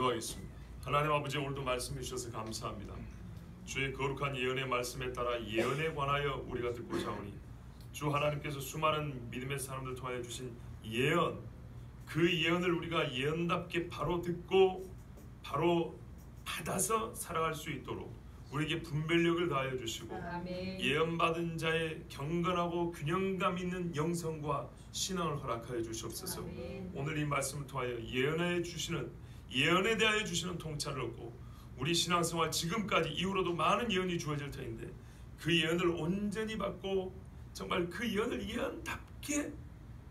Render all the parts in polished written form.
기도하겠습니다. 하나님 아버지, 오늘도 말씀해 주셔서 감사합니다. 주의 거룩한 예언의 말씀에 따라 예언에 관하여 우리가 듣고자 하오니 주 하나님께서 수많은 믿음의 사람들 통하여 주신 예언, 그 예언을 우리가 예언답게 바로 듣고 바로 받아서 살아갈 수 있도록 우리에게 분별력을 다하여 주시고 예언받은 자의 경건하고 균형감 있는 영성과 신앙을 허락하여 주시옵소서. 오늘 이 말씀을 통하여 예언에 대하여 주시는 통찰을 얻고 우리 신앙생활 지금까지 이후로도 많은 예언이 주어질 터인데 그 예언을 온전히 받고 정말 그 예언을 예언답게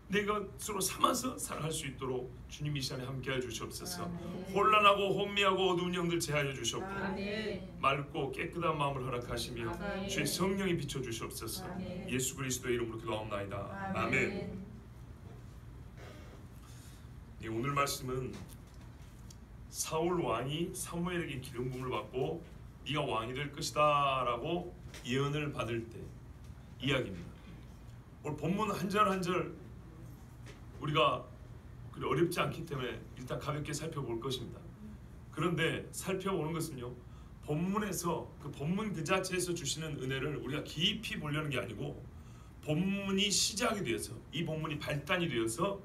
내 것으로 삼아서 살아갈 수 있도록 주님 이 시간에 함께하여 주시옵소서. 혼란하고 혼미하고 어두운 영들 제하여 주셨고 맑고 깨끗한 마음을 허락하시며 주의 성령이 비춰주시옵소서. 예수 그리스도의 이름으로 기도하옵나이다. 아멘. 네, 오늘 말씀은 사울 왕이 사무엘에게 기름 부음을 받고 네가 왕이 될 것이다 라고 예언을 받을 때 이야기입니다. 오늘 본문 한 절 한 절 우리가 어렵지 않기 때문에 일단 가볍게 살펴볼 것입니다. 그런데 살펴보는 것은요, 본문에서 그 본문 그 자체에서 주시는 은혜를 우리가 깊이 보려는 게 아니고 본문이 시작이 되어서 이 본문이 발단이 되어서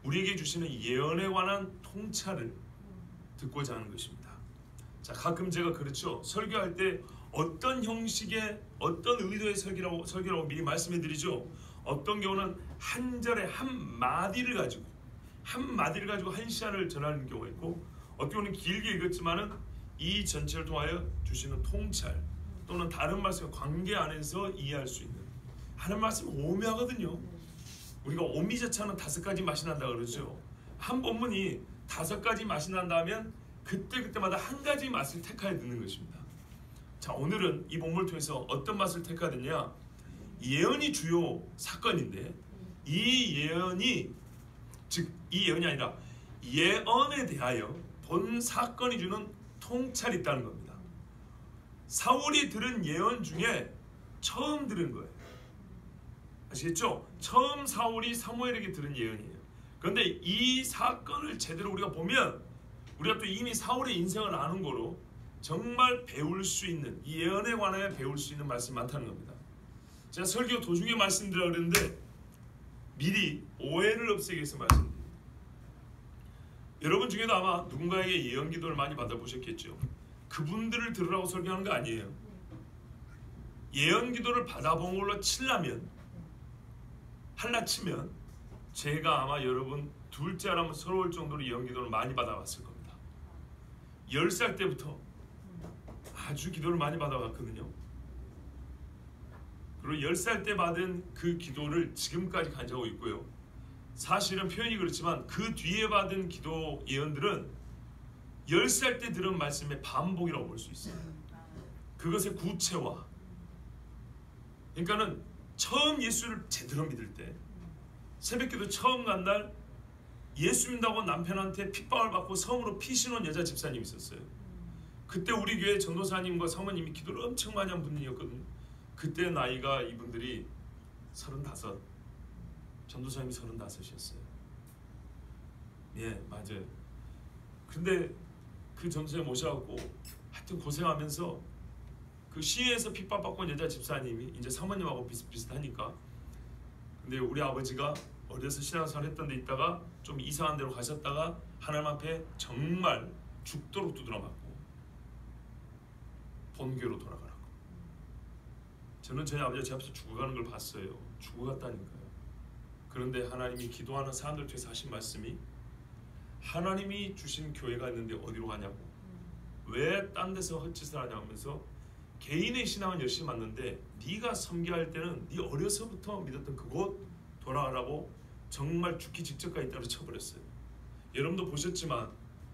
우리에게 주시는 예언에 관한 통찰을 듣고자 하는 것입니다. 자, 가끔 제가 그렇죠, 설교할 때 어떤 형식의 어떤 의도의 설교라고 미리 말씀해 드리죠. 어떤 경우는 한 절에 한 마디를 가지고 한 시간을 전하는 경우가 있고, 어떤 경우는 길게 읽었지만은 이 전체를 통하여 주시는 통찰 또는 다른 말씀의 관계 안에서 이해할 수 있는 하는 말씀은 오묘하거든요. 우리가 오미자차는 5가지 맛이 난다 그러죠. 한 본문이 5가지 맛이 난다면 그때마다 한 가지 맛을 택하여 듣는 것입니다. 자, 오늘은 이 본문을 통해서 어떤 맛을 택하느냐, 예언이 주요 사건인데 이 예언이 아니라 예언에 대하여 본 사건이 주는 통찰이 있다는 겁니다. 사울이 들은 예언 중에 처음 들은 거예요. 아시겠죠? 처음 사울이 사무엘에게 들은 예언이에요. 그런데 이 사건을 제대로 우리가 보면 우리가 또 이미 사울의 인생을 아는 거로 정말 배울 수 있는, 이 예언에 관하여 배울 수 있는 말씀이 많다는 겁니다. 제가 설교 도중에 말씀드리려고 그랬는데 미리 오해를 없애기 위해서 말씀드립니다. 여러분 중에도 아마 누군가에게 예언 기도를 많이 받아보셨겠죠. 그분들을 들으라고 설교하는 거 아니에요. 예언 기도를 받아본 걸로 치면 제가 아마 여러분 둘째라면 서러울 정도로 예언 기도를 많이 받아왔을 겁니다. 10살 때부터 아주 기도를 많이 받아왔거든요. 그리고 10살 때 받은 그 기도를 지금까지 간직하고 있고요. 사실은 표현이 그렇지만 그 뒤에 받은 기도 예언들은 10살 때 들은 말씀의 반복이라고 볼 수 있어요. 그것의 구체화. 그러니까는 처음 예수를 제대로 믿을 때, 새벽기도 처음 간 날 예수 믿는다고 남편한테 핍박을 받고 섬으로 피신온 여자 집사님이 있었어요. 그때 우리 교회 전도사님과 사모님이 기도를 엄청 많이 한 분이었거든요. 그때 나이가 이분들이 35, 전도사님이 35이었어요. 예, 맞아요. 근데 그 전도사님 모셔갖고 하여튼 고생하면서 그 시에서 핍박받고 온 여자 집사님이 이제 사모님하고 비슷비슷하니까, 근데 우리 아버지가 어려서 신앙생활 했던 데 있다가 좀 이상한 데로 가셨다가 하나님 앞에 정말 죽도록 두드려 맞고 본교로 돌아가라고. 저는 저희 아버지가 제 앞에서 죽어가는 걸 봤어요. 죽어갔다니까요. 그런데 하나님이 기도하는 사람들 통해서 하신 말씀이, 하나님이 주신 교회가 있는데 어디로 가냐고, 왜 딴 데서 헛짓을 하냐고 하면서 개인의 신앙은 열심히 맞는데 네가 섬기할 때는 네 어려서부터 믿었던 그곳 돌아가라고 정말 죽기 직전까지 때려쳐버렸어요. 여러분도 보셨지만,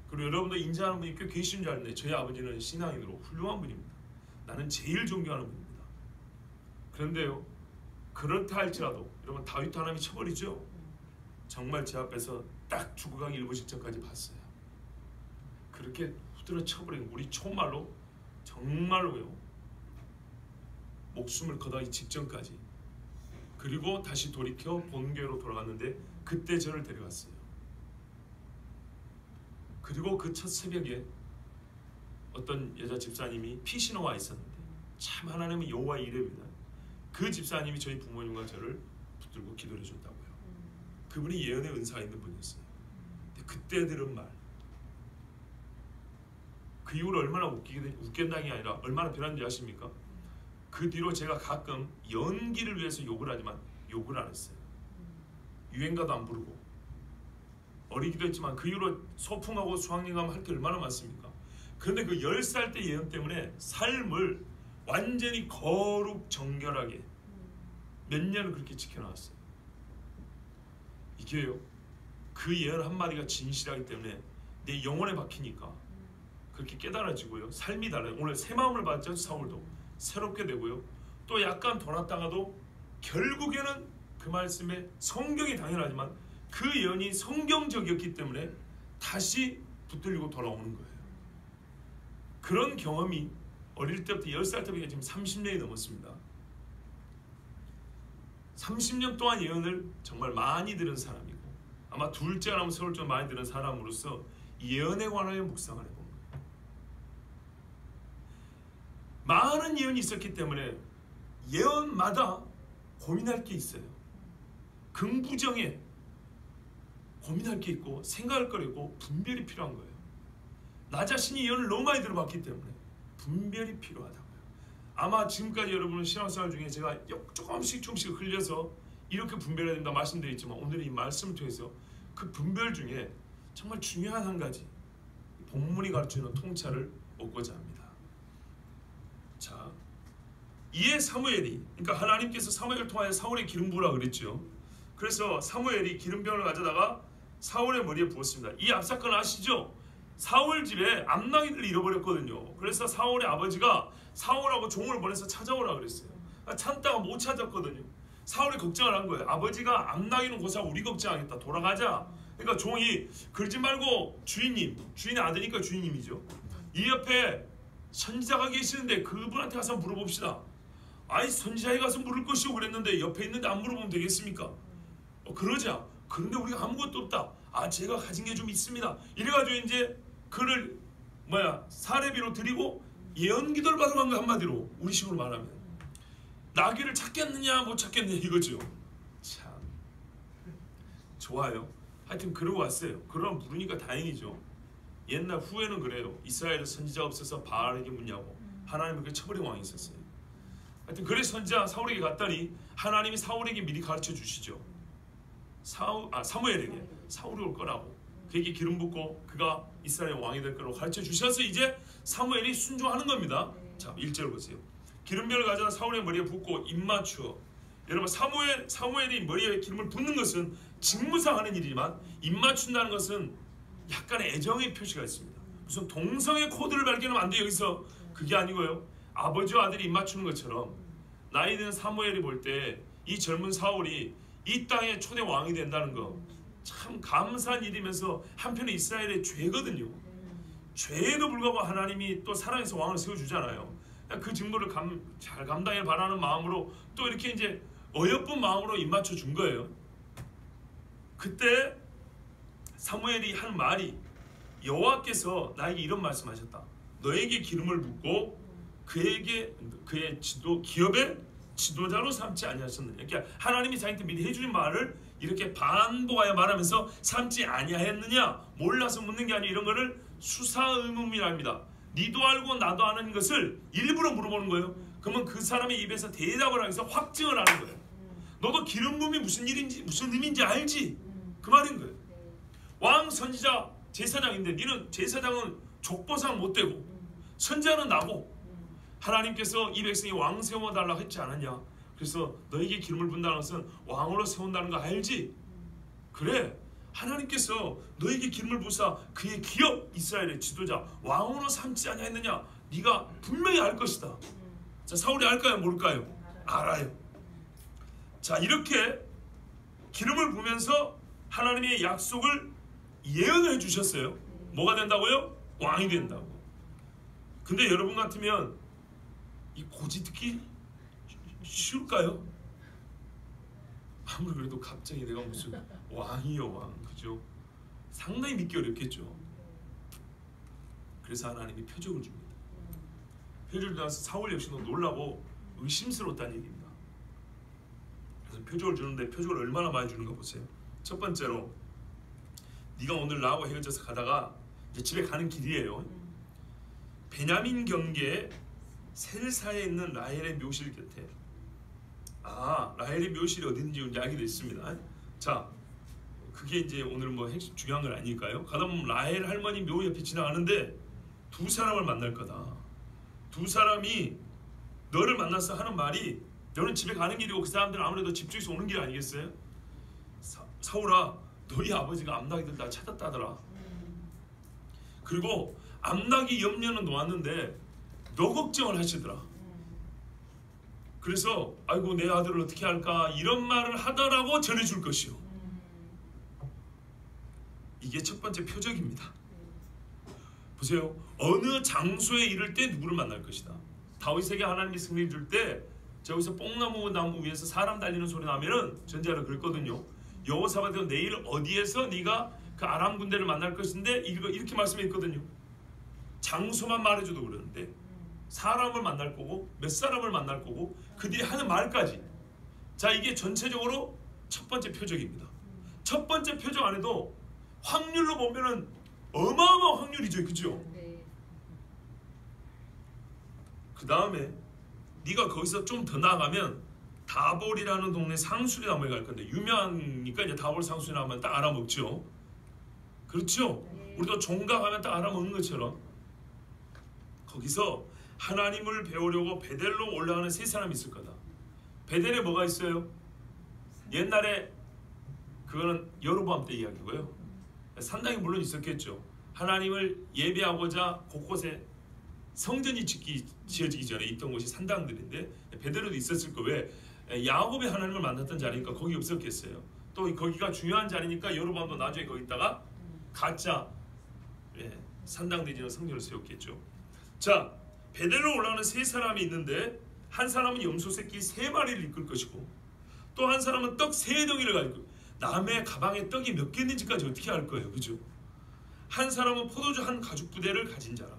그리고 여러분도 인정하는 분이 꽤 계신 줄 알았는데 저희 아버지는 신앙인으로 훌륭한 분입니다. 나는 제일 존경하는 분입니다. 그런데요, 그렇다 할지라도 여러분 다윗 하나님이 쳐버리죠. 정말 제 앞에서 딱 죽어가기 일부 직전까지 봤어요. 그렇게 후드려 쳐버리는, 우리 촌말로 정말로요, 목숨을 거두기 직전까지. 그리고 다시 돌이켜 본교로 돌아갔는데 그때 저를 데려갔어요. 그리고 그 첫 새벽에 어떤 여자 집사님이 피신호 와 있었는데 참 하나님은 여호와의 이름이다. 그 집사님이 저희 부모님과 저를 붙들고 기도를 해줬다고요. 그분이 예언의 은사가 있는 분이었어요. 근데 그때 들은 말, 그 이후로 얼마나 웃긴다는 게 아니라 얼마나 변한지 아십니까? 그 뒤로 제가 가끔 연기를 위해서 욕을 하지만 욕을 안 했어요. 유행가도 안 부르고. 어리기도 했지만 그 이후로 소풍하고 수학여행 가면 할 게 얼마나 많습니까? 그런데 그 10살 때 예언 때문에 삶을 완전히 거룩 정결하게 몇 년을 그렇게 지켜나왔어요. 이게요, 그 예언 한마디가 진실하기 때문에 내 영혼에 박히니까 그렇게 깨달아지고요, 삶이 달라요. 오늘 새 마음을 받죠. 사울도 새롭게 되고요, 또 약간 돌았다가도 결국에는 그 말씀에 성경이 당연하지만 그 예언이 성경적이었기 때문에 다시 붙들리고 돌아오는 거예요. 그런 경험이 어릴 때부터 10살 때부터 지금 30년이 넘었습니다. 30년 동안 예언을 정말 많이 들은 사람이고 아마 둘째가 나면 세월 좀 많이 들은 사람으로서 예언에 관하여 묵상을 해본 거예요. 많은 예언이 있었기 때문에 예언마다 고민할 게 있어요. 긍부정에 고민할 게 있고 생각할 거리고 분별이 필요한 거예요. 나 자신이 예언을 너무 많이 들어봤기 때문에 분별이 필요하다고요. 아마 지금까지 여러분은 신앙생활 중에 제가 조금씩 흘려서 이렇게 분별해야 된다 말씀드렸지만 오늘 이 말씀을 통해서 그 분별 중에 정말 중요한 한 가지, 본문이 가르치는 통찰을 얻고자 합니다. 자, 이에 사무엘이, 그러니까 하나님께서 사무엘을 통하여 사울의 기름 부으라 그랬죠. 그래서 사무엘이 기름병을 가져다가 사울의 머리에 부었습니다. 이 앞사건 아시죠? 사울 집에 암나귀를 잃어버렸거든요. 그래서 사울의 아버지가 사울하고 종을 보내서 찾아오라 그랬어요. 찾다가 못 찾았거든요. 사울이 걱정을 한 거예요. 아버지가 암나귀는 고사하고 우리 걱정하겠다, 돌아가자. 그러니까 종이 그러지 말고 주인님, 주인의 아들이니까 주인님이죠. 이 옆에 선지자가 계시는데 그분한테 가서 물어봅시다. 아이, 선지자에 가서 물을 것이오 그랬는데 옆에 있는데 안 물어보면 되겠습니까? 그러자. 그런데 우리가 아무것도 없다. 아, 제가 가진 게 좀 있습니다. 이래가지고 이제 그를 사례비로 드리고 예언기도를 받으러 간 거, 한마디로 우리식으로 말하면 나귀를 찾겠느냐 못 찾겠느냐 이거죠. 참 좋아요. 하여튼 그러고 왔어요. 그러면 부르니까 다행이죠. 옛날 후에는 그래요. 이스라엘에 선지자가 없어서 바알에게 묻냐고 하나님을 그렇게 쳐버린 왕이 있었어요. 하여튼 그래서 선지자 사울에게 갔더니 하나님이 사울에게 미리 가르쳐 주시죠. 사무엘에게 사울이 올 거라고, 그에게 기름 붓고 그가 이스라엘 왕이 될 거라고 가르쳐 주셔서 이제 사무엘이 순종하는 겁니다. 자, 1절 보세요. 기름병을 가져다 사울의 머리에 붓고 입 맞추어. 여러분, 사무엘이 머리에 기름을 붓는 것은 직무상 하는 일이지만 입 맞춘다는 것은 약간의 애정의 표시가 있습니다. 무슨 동성애 코드를 발견하면 안 돼요. 여기서 그게 아니고요, 아버지와 아들이 입 맞추는 것처럼 나이 든 사무엘이 볼 때 이 젊은 사울이 이 땅의 초대 왕이 된다는 거 참 감사한 일이면서 한편에 이스라엘의 죄거든요. 죄에도 불구하고 하나님이 또 사랑해서 왕을 세워주잖아요. 그 직무를 잘 감당해 바라는 마음으로 또 이렇게 이제 어여쁜 마음으로 입맞춰 준 거예요. 그때 사무엘이 한 말이, 여호와께서 나에게 이런 말씀하셨다. 너에게 기름을 붓고 그에게 그의 기업의 지도자로 삼지 아니하셨느냐. 그러니까 하나님이 자기한테 미리 해주신 말을 이렇게 반복하여 말하면서 삼지 아니하였느냐. 몰라서 묻는 게 아니라 이런 거를 수사의문이랍니다. 니도 알고 나도 아는 것을 일부러 물어보는 거예요. 그러면 그 사람의 입에서 대답을 하면서 확증을 하는 거예요. 너도 기름 부음이 무슨 일인지 무슨 의미인지 알지? 그 말인 거예요. 왕, 선지자, 제사장인데 니는 제사장은 족보상 못 되고 선지자는 나고 하나님께서 이 백성이 왕 세워달라고 했지 않았냐. 그래서 너에게 기름을 붓는다는 것은 왕으로 세운다는 거 알지? 그래, 하나님께서 너에게 기름을 부사 그의 기업 이스라엘의 지도자 왕으로 삼지 아니했느냐. 네가 분명히 알 것이다. 자, 사울이 알까요 모를까요? 알아요. 자, 이렇게 기름을 부으면서 하나님의 약속을 예언을 해주셨어요. 뭐가 된다고요? 왕이 된다고. 근데 여러분 같으면 이 고지 듣기 쉬울까요? 아무리 그래도 갑자기 내가 무슨 왕이요 왕, 그죠? 상당히 믿기 어렵겠죠. 그래서 하나님이 표적을 줍니다. 표적을 주면서 사울 역시도 놀라고 의심스러웠다는 얘기입니다. 그래서 표적을 주는데 표적을 얼마나 많이 주는가 보세요. 첫 번째로 네가 오늘 나하고 헤어져서 가다가 이제 집에 가는 길이에요. 베냐민 경계 셀사에 있는 라헬의 묘실 곁에, 라헬의 묘실이 어딘지 이제 알게 됐습니다. 자, 그게 이제 오늘 뭐 핵심 중요한 건 아닐까요? 가다 보면 라헬 할머니 묘 옆에 지나가는데 두 사람을 만날 거다. 두 사람이 너를 만나서 하는 말이, 너는 집에 가는 길이고 그 사람들은 아무래도 집 쪽에서 오는 길 아니겠어요? 사울아, 너희 아버지가 암나기들 다 찾았다더라. 그리고 암나기 염려는 놓았는데 너 걱정을 하시더라. 그래서 아이고 내 아들을 어떻게 할까 이런 말을 하더라고 전해줄 것이요. 이게 첫 번째 표적입니다. 보세요. 어느 장소에 이를 때 누구를 만날 것이다. 다윗에게 하나님이 승리를 줄 때 저기서 뽕나무 나무 위에서 사람 달리는 소리 나면은 전제하라 그랬거든요. 여호사밧이 내일 어디에서 네가 그 아람 군대를 만날 것인데 이렇게 말씀했거든요. 장소만 말해줘도 그러는데 사람을 만날 거고 몇 사람을 만날 거고 그들이 하는 말까지. 자, 이게 전체적으로 첫 번째 표적입니다. 첫 번째 표적 안에도 확률로 보면은 어마어마한 확률이죠, 그죠? 그 다음에 네가 거기서 좀 더 나아가면 다볼이라는 동네 상수리 나무에 갈 건데, 유명하니까 이제 다볼 상수리 나무면 딱 알아먹죠. 그렇죠? 우리도 종각하면 딱 알아먹는 것처럼 거기서 하나님을 배우려고 베델로 올라가는 세 사람이 있을 거다. 베델에 뭐가 있어요? 옛날에 그거는 여로보암 때 이야기고요. 산당이 물론 있었겠죠. 하나님을 예배하고자 곳곳에 성전이 지어지기 전에 있던 곳이 산당들인데 베델로도 있었을 거. 왜? 야곱이 하나님을 만났던 자리니까 거기 없었겠어요. 또 거기가 중요한 자리니까 여로보암도 나중에 거기다가 가짜 산당 내지는 성전을 세웠겠죠. 자, 베델로 올라가는 세 사람이 있는데 한 사람은 염소 새끼 3마리를 이끌 것이고 또 한 사람은 떡 3덩이를 가지고, 남의 가방에 떡이 몇 개 있는지까지 어떻게 알 거예요, 그죠? 한 사람은 포도주 한 가죽 부대를 가진 자라.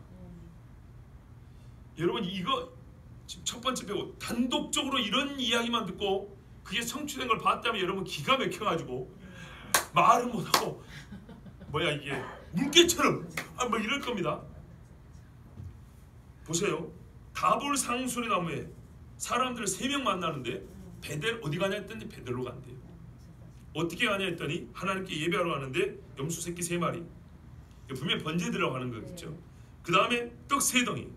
여러분, 이거 지금 첫 번째 배우 단독적으로 이런 이야기만 듣고 그게 성취된 걸 봤다면 여러분 기가 막혀가지고 말을 못하고 뭐야 이게 물개처럼 뭐 이럴 겁니다. 보세요. 다볼 상수리 나무에 사람들 3명 만나는데 베델 어디 가냐 했더니 베델로 간대요. 어떻게 가냐 했더니 하나님께 예배하러 가는데 염소 새끼 3마리, 분명히 번제드리라고 하는 거겠죠. 그 다음에 떡 3덩이.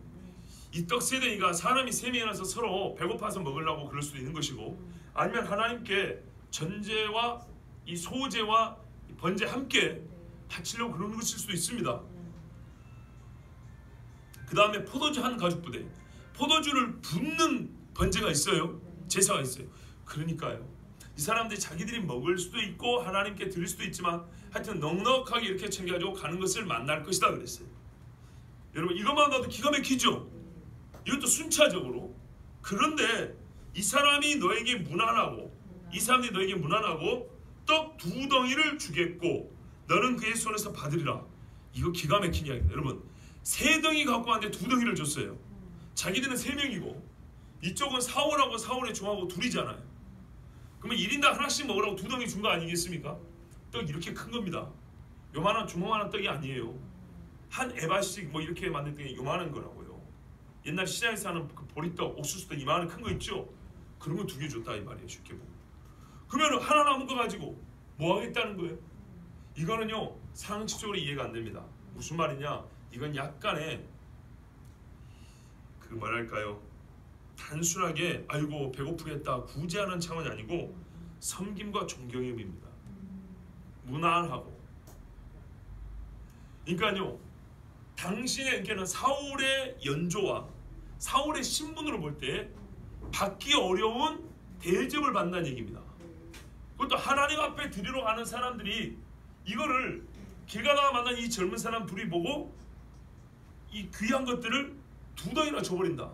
이 떡 3덩이가 사람이 3명이라서 서로 배고파서 먹으려고 그럴 수도 있는 것이고, 아니면 하나님께 전제와 이 소제와 번제 함께 바치려고 그러는 것일 수도 있습니다. 그 다음에 포도주 한 가죽 부대, 포도주를 붓는 번제가 있어요. 제사가 있어요. 그러니까요, 이 사람들이 자기들이 먹을 수도 있고 하나님께 드릴 수도 있지만 하여튼 넉넉하게 이렇게 챙겨가지고 가는 것을 만날 것이다 그랬어요. 여러분, 이것만 봐도 기가 막히죠? 이것도 순차적으로. 그런데 이 사람이 너에게 무난하고 이 사람들이 너에게 무난하고 떡 2덩이를 주겠고 너는 그의 손에서 받으리라. 이거 기가 막힌 이야기입니다. 여러분, 3덩이 갖고 왔는데 2덩이를 줬어요. 자기들은 3명이고 이쪽은 사울하고 사울의 종하고 둘이잖아요. 그러면 1인당 하나씩 먹으라고 2덩이 준 거 아니겠습니까? 떡 이렇게 큰 겁니다. 요만한 주먹만한 떡이 아니에요. 한 에바씩 뭐 이렇게 만든 떡이 요만한 거라고요. 옛날 시장에서 하는 그 보리떡, 옥수수떡 이만한 큰 거 있죠? 그런 거 2개 줬다 이 말이에요. 쉽게 보면. 그러면 하나 남은 거 가지고 뭐 하겠다는 거예요? 이거는요 상식적으로 이해가 안 됩니다. 무슨 말이냐? 이건 약간의 그 뭐랄까요, 단순하게 아이고 배고프겠다 구제하는 차원이 아니고 섬김과 존경의 의미입니다. 무난하고. 그러니까요, 당신의 그러니까 사울의 연조와 사울의 신분으로 볼 때 받기 어려운 대접을 받는다는 얘기입니다. 그것도 하나님 앞에 드리러 가는 사람들이 이거를 길 가다가 만난 이 젊은 사람 둘이 보고 이 귀한 것들을 2덩이나 줘버린다.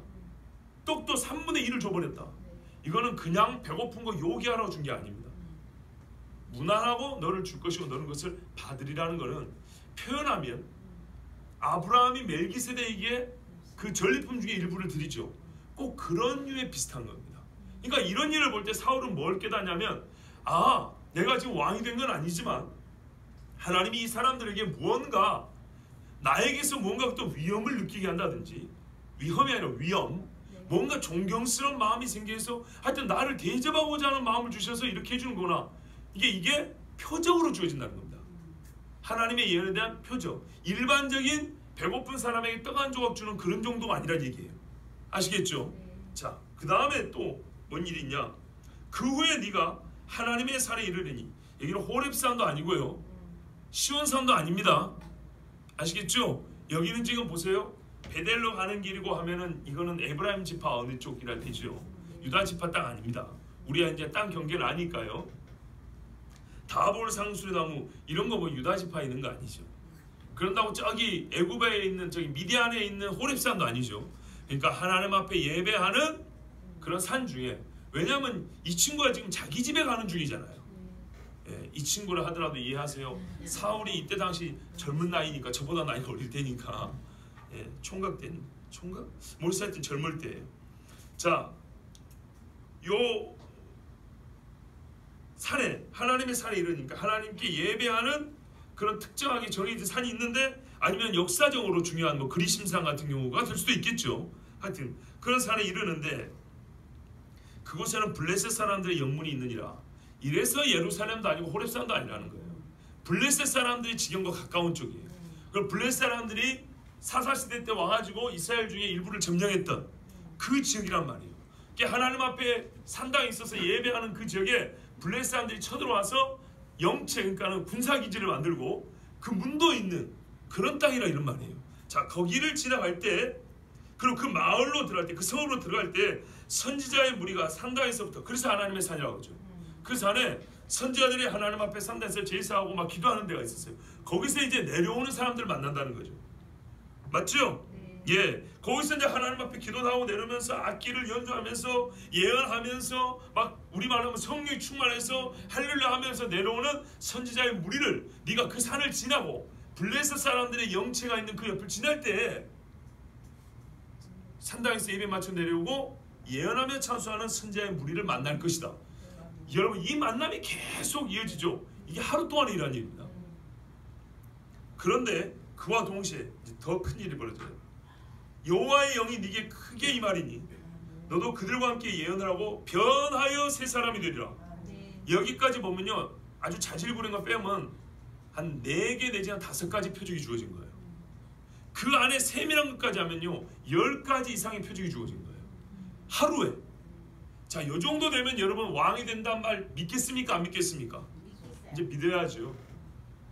떡도 3분의 1을 줘버렸다. 이거는 그냥 배고픈 거 요기하라고 준 게 아닙니다. 무난하고 너를 줄 것이고 너는 것을 받으리라는 거는 표현하면 아브라함이 멜기세덱에게 그 전리품 중에 일부를 드리죠. 꼭 그런 류의 비슷한 겁니다. 그러니까 이런 일을 볼 때 사울은 뭘 깨닫냐면, 아, 내가 지금 왕이 된 건 아니지만 하나님이 이 사람들에게 무언가 나에게서 뭔가 또 위험을 느끼게 한다든지, 위험이 아니라 위험, 뭔가 존경스러운 마음이 생겨서 하여튼 나를 대접하고자 하는 마음을 주셔서 이렇게 해주는구나. 이게 표적으로 주어진다는 겁니다. 하나님의 예언에 대한 표적. 일반적인 배고픈 사람에게 떡 한 조각 주는 그런 정도가 아니란 얘기예요. 아시겠죠? 자, 그 다음에 또 뭔 일이 있냐. 그 후에 네가 하나님의 산에 이르르니, 여기는 호렙산도 아니고요, 시온산도 아닙니다. 아시겠죠? 여기는 지금 보세요, 베델로 가는 길이고 하면은 이거는 에브라임 지파 어느 쪽이라 되죠. 유다 지파 땅 아닙니다. 우리가 이제 땅 경계를 아니까요. 다볼 상수리나무 이런 거 뭐 유다 지파에 있는 거 아니죠. 그런다고 저기 애굽에 있는 저기 미디안에 있는 호렙산도 아니죠. 그러니까 하나님 앞에 예배하는 그런 산 중에, 왜냐하면 이 친구가 지금 자기 집에 가는 중이잖아요. 예, 이 친구를 하더라도 이해하세요. 사울이 이때 당시 젊은 나이니까, 저보다 나이가 어릴 때니까, 예, 총각 모르겠을 때 젊을 때예요. 자, 요 산에, 하나님의 산에 이르니까 하나님께 예배하는 그런 특정하게 정해진 산이 있는데, 아니면 역사적으로 중요한 뭐 그리심산 같은 경우가 될 수도 있겠죠. 하여튼 그런 산에 이르는데, 그곳에는 블레셋 사람들의 영문이 있느니라. 이래서 예루살렘도 아니고 호렙산도 아니라는 거예요. 블레셋 사람들이 지경과 가까운 쪽이에요. 그리고 블레셋 사람들이 사사시대 때 와가지고 이스라엘 중에 일부를 점령했던 그 지역이란 말이에요. 하나님 앞에 산당에 있어서 예배하는 그 지역에 블레셋 사람들이 쳐들어와서 영체, 그러니까는 군사기지를 만들고 그 문도 있는 그런 땅이라 이런 말이에요. 자, 거기를 지나갈 때, 그리고 그 마을로 들어갈 때, 그 성으로 들어갈 때 선지자의 무리가 산당에서부터, 그래서 하나님의 산이라고 하죠. 그 산에 선지자들이 하나님 앞에 산당에서 제사하고 막 기도하는 데가 있었어요. 거기서 이제 내려오는 사람들 만난다는 거죠. 맞죠? 예, 거기서 이제 하나님 앞에 기도도 하고 내려오면서 악기를 연주하면서 예언하면서 막 우리말로 하면 성령이 충만해서 할렐루야 하면서 내려오는 선지자의 무리를, 네가 그 산을 지나고 블레셋 사람들의 영체가 있는 그 옆을 지날 때 산당에서 예배 맞춰 내려오고 예언하며 찬송하는 선지자의 무리를 만날 것이다. 여러분, 이 만남이 계속 이어지죠. 이게 하루 동안의 일하는 일입니다. 그런데 그와 동시에 더 큰 일이 벌어져요. 여호와의 영이 네게 크게 임하리니 너도 그들과 함께 예언을 하고 변하여 새 사람이 되리라. 여기까지 보면요, 아주 자질구레한 거 빼면 한 4개 내지 한 5가지 표적이 주어진 거예요. 그 안에 세밀한 것까지 하면요 10가지 이상의 표적이 주어진 거예요, 하루에. 자, 요 정도 되면 여러분 왕이 된다는 말 믿겠습니까? 안 믿겠습니까? 이제 믿어야죠.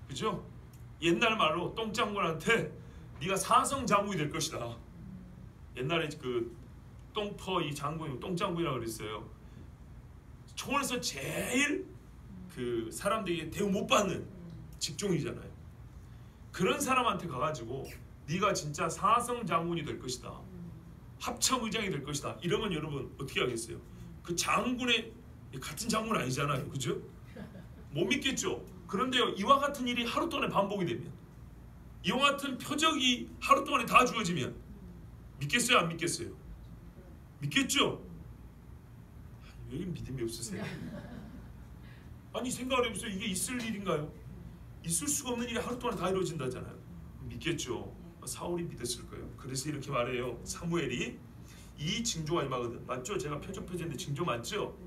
그죠? 옛날 말로 똥장군한테 네가 사성 장군이 될 것이다. 옛날에 그 똥퍼 이 장군이 똥장군이라고 그랬어요. 총에서 제일 그 사람들에게 대우 못 받는 직종이잖아요. 그런 사람한테 가가지고 네가 진짜 사성 장군이 될 것이다, 합참의장이 될 것이다, 이러면 여러분 어떻게 하겠어요? 그 장군의 같은 장군 아니잖아요. 그죠? 못 믿겠죠? 그런데요, 이와 같은 일이 하루 동안에 반복이 되면, 이와 같은 표적이 하루 동안에 다 주어지면 믿겠어요? 안 믿겠어요? 믿겠죠? 여기 믿음이 없으세요? 아니, 생각을 해보세요. 이게 있을 일인가요? 있을 수가 없는 일이 하루 동안에 다 이루어진다잖아요. 믿겠죠? 사울이 믿었을 거예요. 그래서 이렇게 말해요. 사무엘이 이 징조가 임하거든. 맞죠? 제가 표적인데 징조 맞죠?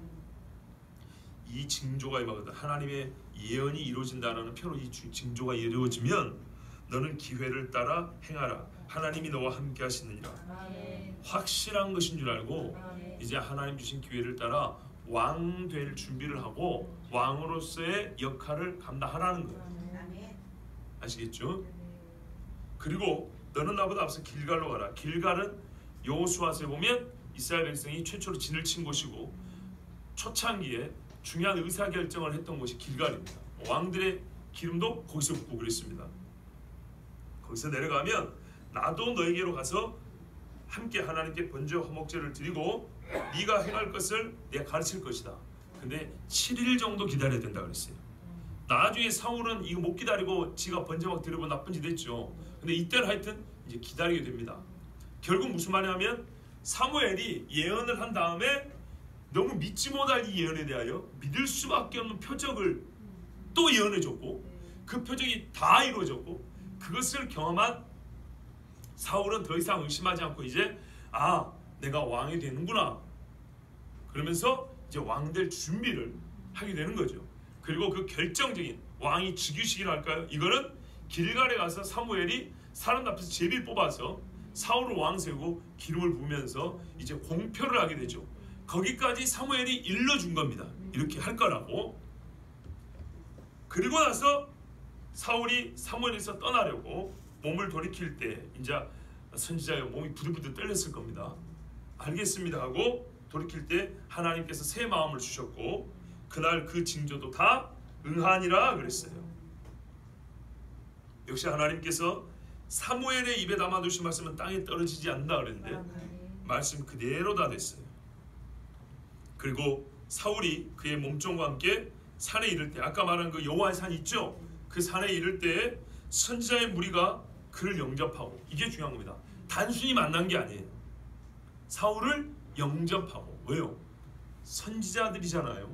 이 징조가 임하거든. 하나님의 예언이 이루어진다는 표로 이 징조가 이루어지면 너는 기회를 따라 행하라. 하나님이 너와 함께 하시느니라. 확실한 것인 줄 알고 이제 하나님 주신 기회를 따라 왕 될 준비를 하고 왕으로서의 역할을 감당하라는 거예요. 아시겠죠? 그리고 너는 나보다 앞서 길갈로 가라. 길갈은 여호수아서에 보면 이스라엘 백성이 최초로 진을 친 곳이고 초창기에 중요한 의사결정을 했던 곳이 길갈입니다. 왕들의 기름도 거기서 붓고 그랬습니다. 거기서 내려가면 나도 너에게로 가서 함께 하나님께 번제와 화목제를 드리고 네가 행할 것을 내가 가르칠 것이다. 근데 7일 정도 기다려야 된다 그랬어요. 나중에 사울은 이거 못 기다리고 지가 번제막 드리고 나쁜 짓 했죠. 근데 이때는 하여튼 이제 기다리게 됩니다. 결국 무슨 말이냐면 사무엘이 예언을 한 다음에 너무 믿지 못할 이 예언에 대하여 믿을 수밖에 없는 표적을 또 예언해줬고 그 표적이 다 이루어졌고 그것을 경험한 사울은 더 이상 의심하지 않고 이제 아 내가 왕이 되는구나 그러면서 이제 왕 될 준비를 하게 되는 거죠. 그리고 그 결정적인 왕이 즉위식이라 할까요? 이거는 길갈에 가서 사무엘이 사람 앞에서 제비를 뽑아서 사울을 왕 세우고 기름을 부으면서 이제 공표를 하게 되죠. 거기까지 사무엘이 일러준 겁니다. 이렇게 할 거라고. 그리고 나서 사울이 사무엘에서 떠나려고 몸을 돌이킬 때 이제 선지자의 몸이 부들부들 떨렸을 겁니다. 알겠습니다 하고 돌이킬 때 하나님께서 새 마음을 주셨고 그날 그 징조도 다 응하니라 그랬어요. 역시 하나님께서 사무엘의 입에 담아두신 말씀은 땅에 떨어지지 않는다 그랬는데 말씀 그대로 다 됐어요. 그리고 사울이 그의 몸종과 함께 산에 이를 때 아까 말한 그 여호와의 산 있죠? 그 산에 이를 때 선지자의 무리가 그를 영접하고 이게 중요한 겁니다. 단순히 만난 게 아니에요. 사울을 영접하고 왜요? 선지자들이잖아요.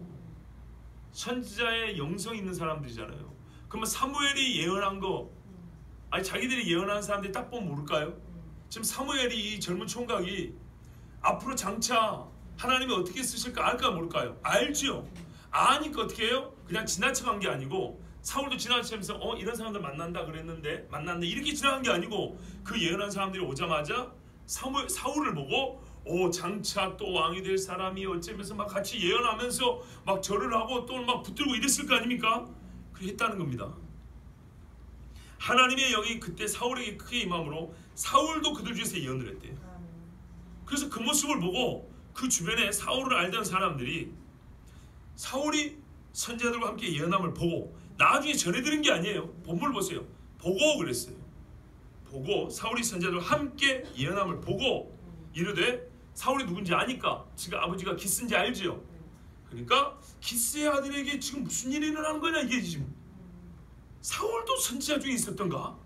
선지자의 영성 있는 사람들이잖아요. 그러면 사무엘이 예언한 거 아니 자기들이 예언한 사람들이 딱 보면 모를까요? 지금 사무엘이 이 젊은 총각이 앞으로 장차 하나님이 어떻게 쓰실까 알까 모를까요? 알죠. 아니까 어떻게 해요? 그냥 지나쳐간 게 아니고 사울도 지나치면서 이런 사람들 만난다 그랬는데 만났네 이렇게 지나간 게 아니고 그 예언한 사람들이 오자마자 사울을 보고 장차 또 왕이 될 사람이 어쩌면서 막 같이 예언하면서 막 절을 하고 또 막 붙들고 이랬을 거 아닙니까? 그렇게 했다는 겁니다. 하나님의 영이 그때 사울에게 크게 임함으로 사울도 그들 중에서 예언을 했대요. 그래서 그 모습을 보고 그 주변에 사울을 알던 사람들이 사울이 선지자들과 함께 예언함을 보고 나중에 전해들은 게 아니에요. 본문을 보세요. 보고 그랬어요. 보고 사울이 선지자들과 함께 예언함을 보고 이르되 사울이 누군지 아니까 지금 아버지가 기스인지 알지요. 그러니까 기스의 아들에게 지금 무슨 일이 일어나는 거냐 이게 지금. 사울도 선지자 중에 있었던가?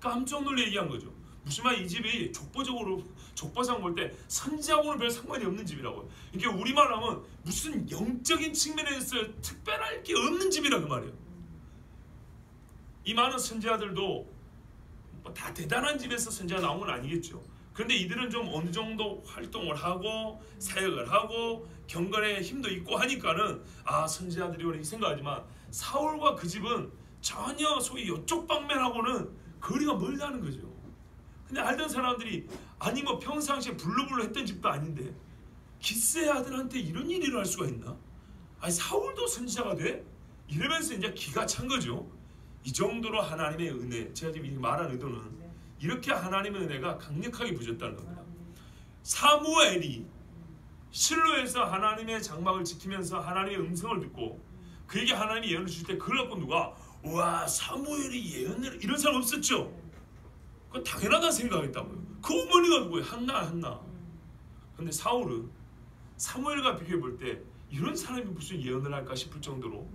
깜짝 놀래 얘기한 거죠. 무슨 말 이 집이 족보상 볼 때 선지자하고는 별 상관이 없는 집이라고요. 이게 우리말 하면 무슨 영적인 측면에서 특별할 게 없는 집이라 그 말이에요. 이 많은 선지자들도 뭐 다 대단한 집에서 선지자 나온 건 아니겠죠. 그런데 이들은 좀 어느 정도 활동을 하고 사역을 하고 경건의 힘도 있고 하니까는 선지자들이 이렇게 생각하지만 사울과 그 집은 전혀 소위 이쪽 방면하고는 거리가 멀다는 거죠. 근데 알던 사람들이 아니 뭐 평상시에 불러불러 했던 집도 아닌데 기스의 아들한테 이런 일이 일어날 수가 있나? 아니 사울도 선지자가 돼? 이러면서 이제 기가 찬 거죠. 이 정도로 하나님의 은혜, 제가 지금 말한 의도는 이렇게 하나님의 은혜가 강력하게 부어졌다는 겁니다. 사무엘이 실로에서 하나님의 장막을 지키면서 하나님의 음성을 듣고 그에게 하나님이 예언을 주실 때 그걸 갖고 누가 와 사무엘이 예언을 이런 사람 없었죠. 그건 당연하다 생각했다고요. 그 어머니가 누구예요? 한나. 근데 사울은 사무엘과 비교해 볼 때 이런 사람이 무슨 예언을 할까 싶을 정도로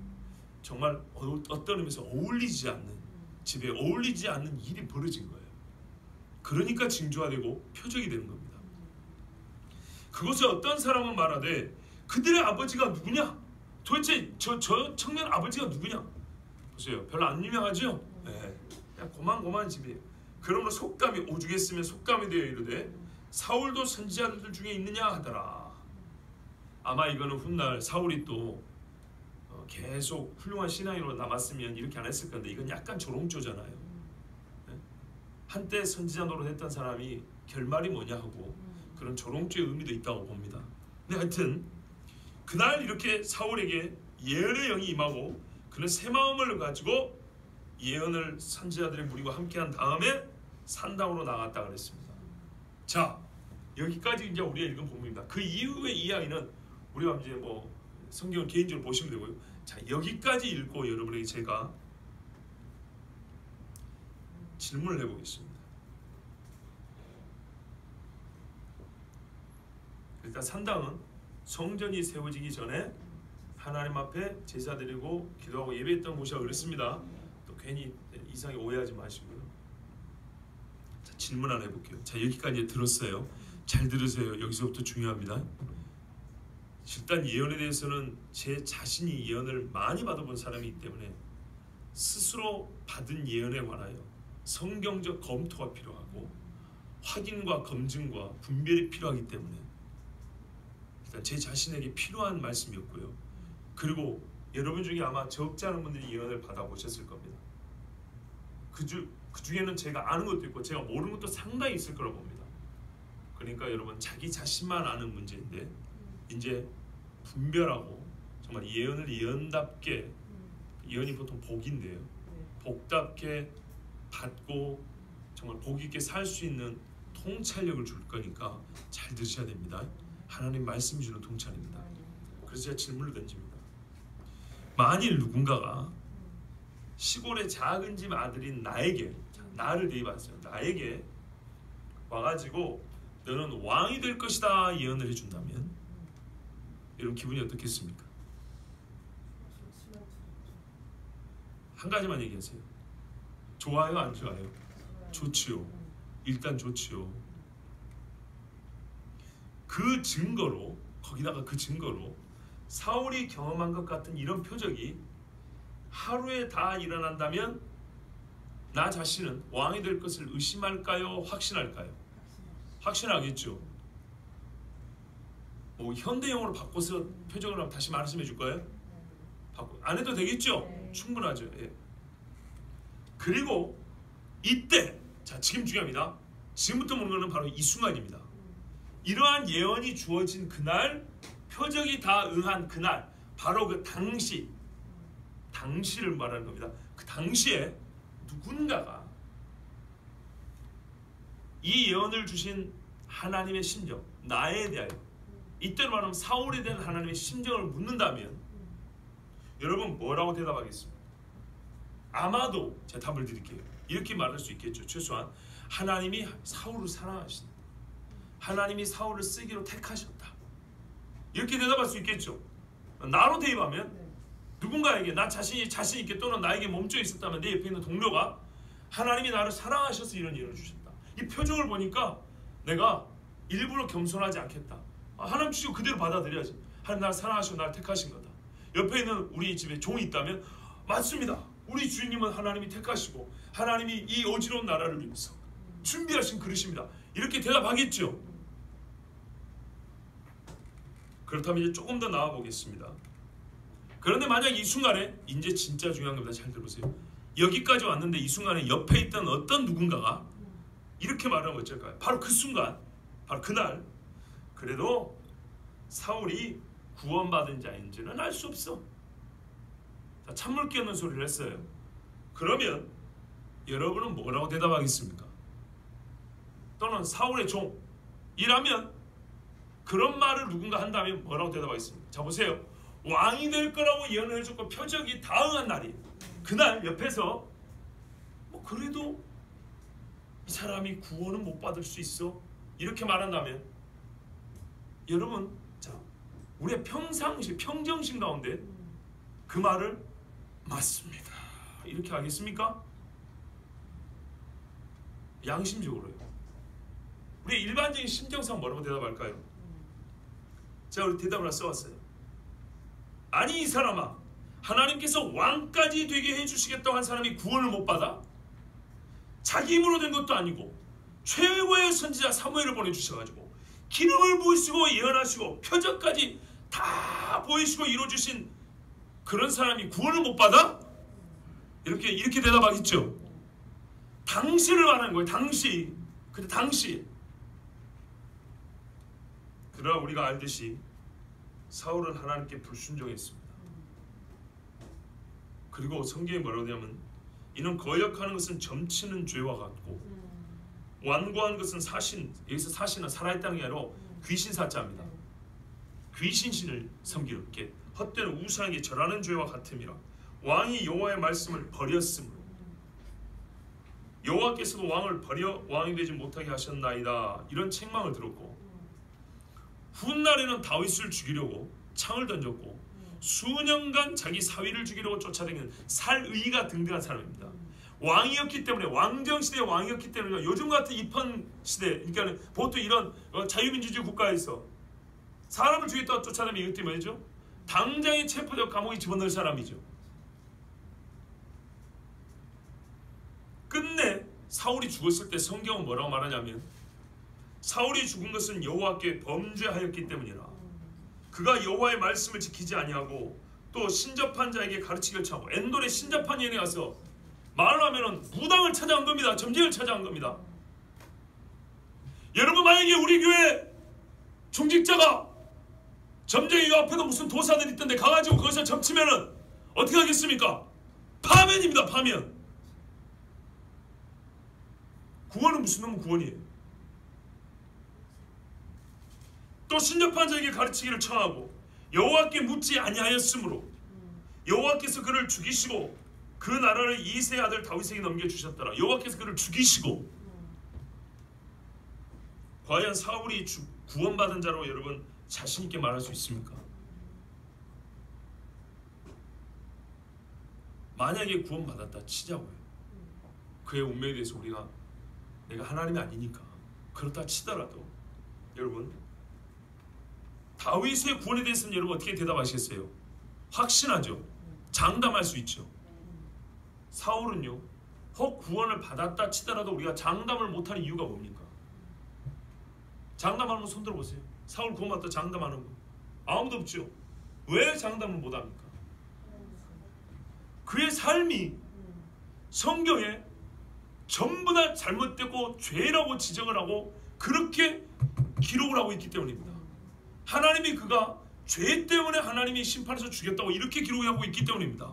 정말 어떤 의미에서 어울리지 않는 집에 어울리지 않는 일이 벌어진 거예요. 그러니까 징조화되고 표적이 되는 겁니다. 그것에 어떤 사람은 말하되 그들의 아버지가 누구냐? 도대체 저 청년 아버지가 누구냐? 보세요. 별로 안 유명하죠? 네. 그냥 고만고만 집이에요. 그러므로 속담이 오죽했으면 속담이 되어 이르되 사울도 선지자들 중에 있느냐 하더라. 아마 이거는 훗날 사울이 또 계속 훌륭한 신앙인으로 남았으면 이렇게 안 했을 건데 이건 약간 조롱조잖아요. 네? 한때 선지자 노릇했던 사람이 결말이 뭐냐 하고 그런 조롱조의 의미도 있다고 봅니다. 근데 하여튼 그날 이렇게 사울에게 예언의 영이 임하고 그는 새 마음을 가지고 예언을 선지자들의 무리와 함께한 다음에 산당으로 나갔다 그랬습니다. 자 여기까지 이제 우리가 읽은 본문입니다. 그 이후의 이야기는 우리가 이제 뭐 성경을 개인적으로 보시면 되고요. 자 여기까지 읽고 여러분에게 제가 질문을 해보겠습니다. 일단 산당은 성전이 세워지기 전에 하나님 앞에 제사 드리고 기도하고 예배했던 곳이라 그랬습니다. 또 괜히 이상하게 오해하지 마시고요. 자, 질문 하나 해볼게요. 자, 여기까지 들었어요. 잘 들으세요. 여기서부터 중요합니다. 일단 예언에 대해서는 제 자신이 예언을 많이 받아본 사람이기 때문에 스스로 받은 예언에 관하여 성경적 검토가 필요하고 확인과 검증과 분별이 필요하기 때문에 일단 제 자신에게 필요한 말씀이었고요. 그리고 여러분 중에 아마 적지 않은 분들이 예언을 받아보셨을 겁니다. 그 중에는 제가 아는 것도 있고 제가 모르는 것도 상당히 있을 거라고 봅니다. 그러니까 여러분 자기 자신만 아는 문제인데 이제 분별하고 정말 예언을 예언답게, 예언이 보통 복인데요, 복답게 받고 정말 복 있게 살 수 있는 통찰력을 줄 거니까 잘 들으셔야 됩니다. 하나님 말씀 주는 통찰입니다. 그래서 제가 질문을 던집니다. 만일 누군가가 시골의 작은 집 아들인 나에게, 나를 대입하세요. 나에게 와가지고 너는 왕이 될 것이다 예언을 해준다면 여러분 기분이 어떻겠습니까? 한 가지만 얘기하세요. 좋아요, 안 좋아요? 좋지요. 일단 좋지요. 그 증거로, 거기다가 그 증거로 사울이 경험한 것 같은 이런 표적이 하루에 다 일어난다면 나 자신은 왕이 될 것을 의심할까요? 확신할까요? 확신하겠죠. 뭐 현대용어로 바꿔서 표적을 한번 다시 말씀해 줄까요? 안 해도 되겠죠? 충분하죠. 예. 그리고 이때, 자 지금 중요합니다. 지금부터 보는 것은 바로 이 순간입니다. 이러한 예언이 주어진 그날, 표적이 다 응한 그날, 바로 그 당시를 말하는 겁니다. 그 당시에 누군가가 이 예언을 주신 하나님의 심정, 나에 대하여, 이때로 말하면 사울에 대한 하나님의 심정을 묻는다면 여러분 뭐라고 대답하겠습니까? 아마도 제가 답을 드릴게요. 이렇게 말할 수 있겠죠. 최소한 하나님이 사울을 사랑하신다. 하나님이 사울을 쓰기로 택하셨다. 이렇게 대답할 수 있겠죠. 나로 대입하면 누군가에게 나 자신이 자신 있게 또는 나에게 멈춰 있었다면 내 옆에 있는 동료가 하나님이 나를 사랑하셔서 이런 일을 주셨다. 이 표정을 보니까 내가 일부러 겸손하지 않겠다. 하나님 주시고 그대로 받아들여야지. 하나님 나를 사랑하시고 나를 택하신 거다. 옆에 있는 우리 집에 종이 있다면 맞습니다. 우리 주인님은 하나님이 택하시고 하나님이 이 어지러운 나라를 위해서 준비하신 그릇입니다. 이렇게 대답하겠죠. 그렇다면 이제 조금 더 나아 보겠습니다. 그런데 만약 이 순간에, 이제 진짜 중요한 겁니다. 잘 들어보세요. 여기까지 왔는데 이 순간에 옆에 있던 어떤 누군가가 이렇게 말하면 어쩔까요? 바로 그 순간, 바로 그날, 그래도 사울이 구원받은 자인지는 알 수 없어. 자, 찬물 끼얹는 소리를 했어요. 그러면 여러분은 뭐라고 대답하겠습니까? 또는 사울의 종이라면 그런 말을 누군가 한다면 뭐라고 대답하겠습니까? 자 보세요. 왕이 될 거라고 예언을 해줬고 표적이 다 응한 날이에요. 그날 옆에서 뭐 그래도 이 사람이 구원은 못 받을 수 있어? 이렇게 말한다면 여러분, 자 우리의 평상시, 평정심 가운데 그 말을 맞습니다 이렇게 하겠습니까? 양심적으로요. 우리 일반적인 심정상 뭐라고 대답할까요? 자 우리 대답을 하나 써왔어요. 아니 이 사람아, 하나님께서 왕까지 되게 해주시겠다고 한 사람이 구원을 못 받아? 자기 힘으로 된 것도 아니고 최고의 선지자 사무엘을 보내주셔가지고 기름을 부으시고 예언하시고 표적까지 다 보이시고 이루어주신 그런 사람이 구원을 못 받아? 이렇게 대답하겠죠. 당시를 말하는 거예요. 당시. 근데 당시. 그러나 우리가 알듯이 사울은 하나님께 불순종했습니다. 그리고 성경에 뭐라고 하냐면 이는 거역하는 것은 점치는 죄와 같고 완고한 것은 사신, 여기서 사신은 살아있다는 게 아니라 귀신 사자입니다. 귀신신을 섬기는 게 헛된 우상에게 절하는 죄와 같음이라. 왕이 여호와의 말씀을 버렸으므로 여호와께서도 왕을 버려 왕이 되지 못하게 하셨나이다. 이런 책망을 들었고 훗날에는 다윗을 죽이려고 창을 던졌고 수년간 자기 사위를 죽이려고 쫓아다니는 살의가 등등한 사람입니다. 왕이었기 때문에, 왕정시대의 왕이었기 때문에, 요즘 같은 입헌시대, 그러니까 보통 이런 자유민주주의 국가에서 사람을 죽였다가 쫓아다니면 이것 때문에 뭐죠? 당장에 체포되고 감옥에 집어넣을 사람이죠. 끝내 사울이 죽었을 때 성경은 뭐라고 말하냐면, 사울이 죽은 것은 여호와께 범죄하였기 때문이라. 그가 여호와의 말씀을 지키지 아니하고 또 신접한 자에게 가르치기를 청하고, 엔돌의 신접한 여인에 가서 말을 하면은 무당을 찾아간 겁니다. 점쟁이를 찾아간 겁니다. 여러분, 만약에 우리 교회 중직자가 점쟁이 앞에도 무슨 도사들 있던데 가가지고 거기서 점치면은 어떻게 하겠습니까? 파면입니다. 파면. 구원은 무슨 놈은 구원이에요. 또 신접한 자에게 가르치기를 청하고 여호와께 묻지 아니하였으므로 여호와께서 그를 죽이시고 그 나라를 이새의 아들 다윗에게 넘겨주셨더라. 여호와께서 그를 죽이시고. 과연 사울이 구원받은 자라고 여러분 자신 있게 말할 수 있습니까? 만약에 구원받았다 치자고요. 그의 운명에 대해서 우리가 내가 하나님이 아니니까 그렇다 치더라도, 여러분 다윗의 구원에 대해서는 여러분 어떻게 대답하시겠어요? 확신하죠. 장담할 수 있죠. 사울은요, 혹 구원을 받았다 치더라도 우리가 장담을 못하는 이유가 뭡니까? 장담하는 분 손 들어보세요. 사울 구원받다 장담하는 분 아무도 없죠. 왜 장담을 못합니까? 그의 삶이 성경에 전부 다 잘못되고 죄라고 지적을 하고 그렇게 기록을 하고 있기 때문입니다. 하나님이 그가 죄 때문에 하나님이 심판해서 죽였다고 이렇게 기록하고 있기 때문입니다.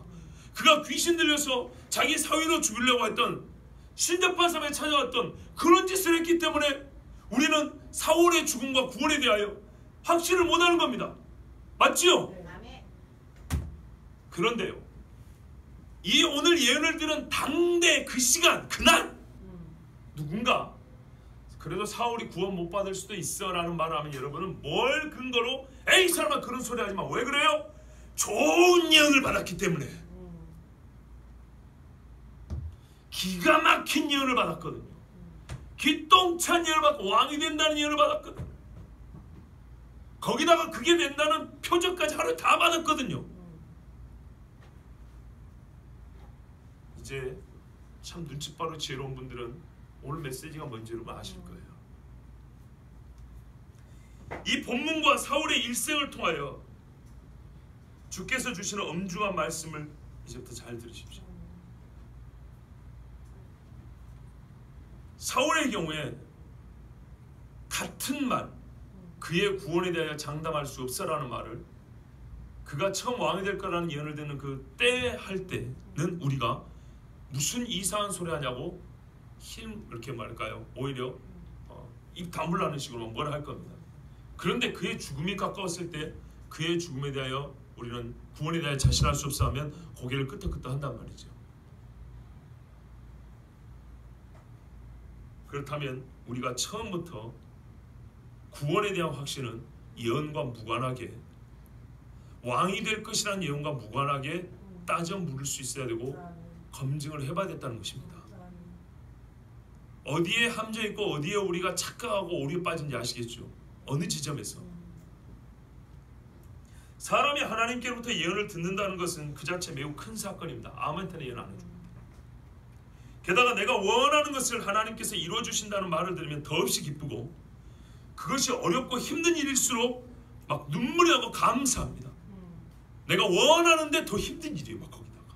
그가 귀신 들려서 자기 사위로 죽이려고 했던, 신접한 사람에 찾아왔던 그런 짓을 했기 때문에 우리는 사울의 죽음과 구원에 대하여 확신을 못하는 겁니다. 맞지요? 그런데요, 이 오늘 예언을 들은 당대 그 시간 그날 누군가 그래도 사울이 구원 못 받을 수도 있어 라는 말을 하면 여러분은 뭘 근거로 에이 이 사람아 그런 소리 하지 마. 왜 그래요? 좋은 예언을 받았기 때문에. 기가 막힌 예언을 받았거든요. 기똥찬 예언을 받고 왕이 된다는 예언을 받았거든요. 거기다가 그게 된다는 표적까지 하루 다 받았거든요. 이제 참 눈치 빠르고 지혜로운 분들은 오늘 메시지가 뭔지 여러분 아실 거예요. 이 본문과 사울의 일생을 통하여 주께서 주시는 엄중한 말씀을 이제부터 잘 들으십시오. 사울의 경우에 같은 말, 그의 구원에 대하여 장담할 수 없어라는 말을 그가 처음 왕이 될 거라는 예언을 듣는 그 때 할 때는 우리가 무슨 이상한 소리 하냐고 이렇게 말할까요? 오히려 입 다물라는 식으로 뭐라 할 겁니다. 그런데 그의 죽음이 가까웠을 때 그의 죽음에 대하여 우리는 구원에 대하여 자신할 수 없어 하면 고개를 끄덕끄덕 한단 말이죠. 그렇다면 우리가 처음부터 구원에 대한 확신은 예언과 무관하게, 왕이 될 것이라는 예언과 무관하게 따져 물을 수 있어야 되고 검증을 해봐야 됐다는 것입니다. 어디에 함정있고 어디에 우리가 착각하고 오류에 빠진지 아시겠죠? 어느 지점에서. 사람이 하나님께로부터 예언을 듣는다는 것은 그 자체 매우 큰 사건입니다. 아무한테나 예언 안 해줍니다. 게다가 내가 원하는 것을 하나님께서 이루어주신다는 말을 들으면 더없이 기쁘고, 그것이 어렵고 힘든 일일수록 막 눈물이 나고 감사합니다. 내가 원하는데 더 힘든 일이에요. 막 거기다가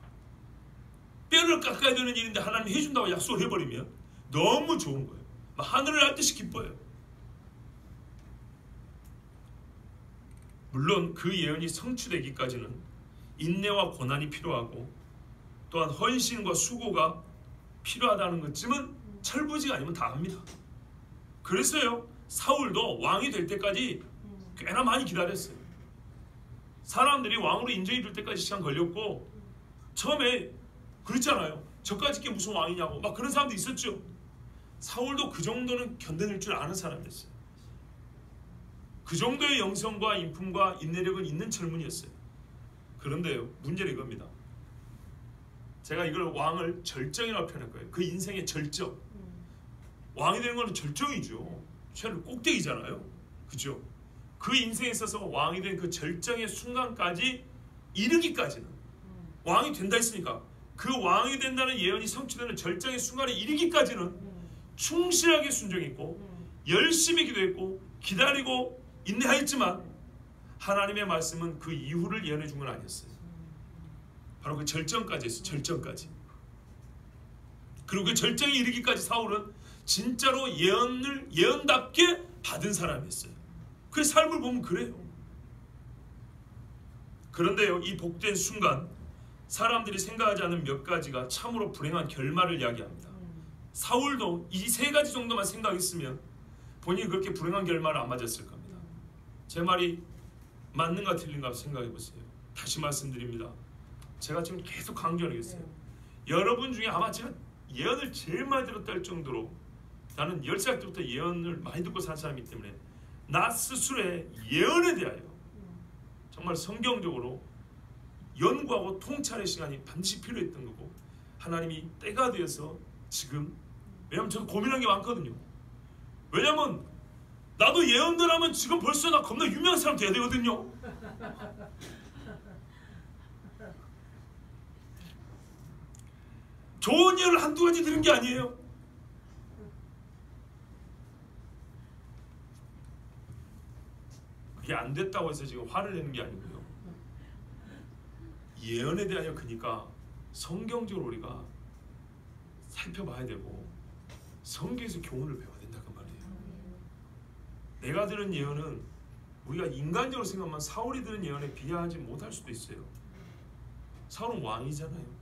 뼈를 깎아야 되는 일인데 하나님이 해준다고 약속을 해버리면 너무 좋은 거예요. 막 하늘을 날 듯이 기뻐요. 물론 그 예언이 성취되기까지는 인내와 고난이 필요하고 또한 헌신과 수고가 필요하다는 것쯤은 철부지가 아니면 다 압니다. 그래서요, 사울도 왕이 될 때까지 꽤나 많이 기다렸어요. 사람들이 왕으로 인정이 될 때까지 시간 걸렸고, 처음에 그랬잖아요. 저까지 게 무슨 왕이냐고 막 그런 사람도 있었죠. 사울도 그 정도는 견뎌낼 줄 아는 사람이었어요. 그 정도의 영성과 인품과 인내력은 있는 젊은이였어요. 그런데요, 문제는 이겁니다. 제가 이걸 왕을 절정이라고 표현할 거예요. 그 인생의 절정. 왕이 되는 거는 절정이죠. 최고 꼭대기잖아요. 그죠? 그 인생에 있어서 왕이 된 그 절정의 순간까지 이르기까지는, 왕이 된다 했으니까 그 왕이 된다는 예언이 성취되는 절정의 순간에 이르기까지는 충실하게 순종했고 열심히 기도했고 기다리고 인내하였지만, 하나님의 말씀은 그 이후를 예언해 준 건 아니었어요. 바로 그 절정까지 했어요. 절정까지. 그리고 그 절정에 이르기까지 사울은 진짜로 예언답게 받은 사람이었어요. 그 삶을 보면 그래요. 그런데요, 이 복된 순간 사람들이 생각하지 않은 몇 가지가 참으로 불행한 결말을 이야기합니다. 사울도 이 세 가지 정도만 생각했으면 본인이 그렇게 불행한 결말을 안 맞았을 겁니다. 제 말이 맞는가 틀린가 생각해 보세요. 다시 말씀드립니다. 제가 지금 계속 강조하겠어요. 여러분 중에 아마 제가 예언을 제일 많이 들었다 할 정도로, 나는 10살 때부터 예언을 많이 듣고 산 사람이기 때문에 나 스스로의 예언에 대하여 정말 성경적으로 연구하고 통찰의 시간이 반드시 필요했던 거고, 하나님이 때가 되어서 지금, 왜냐면 저도 고민한 게 많거든요. 왜냐면 나도 예언들 하면 지금 벌써 나 겁나 유명한 사람 돼야 되거든요. 좋은 예언을 한두 가지 들은 게 아니에요. 그게 안 됐다고 해서 지금 화를 내는 게 아니고요. 예언에 대하여 그러니까 성경적으로 우리가 살펴봐야 되고 성경에서 교훈을 배워야 된다 그 말이에요. 내가 들은 예언은 우리가 인간적으로 생각하면 사울이 들은 예언에 비하하지 못할 수도 있어요. 사울은 왕이잖아요.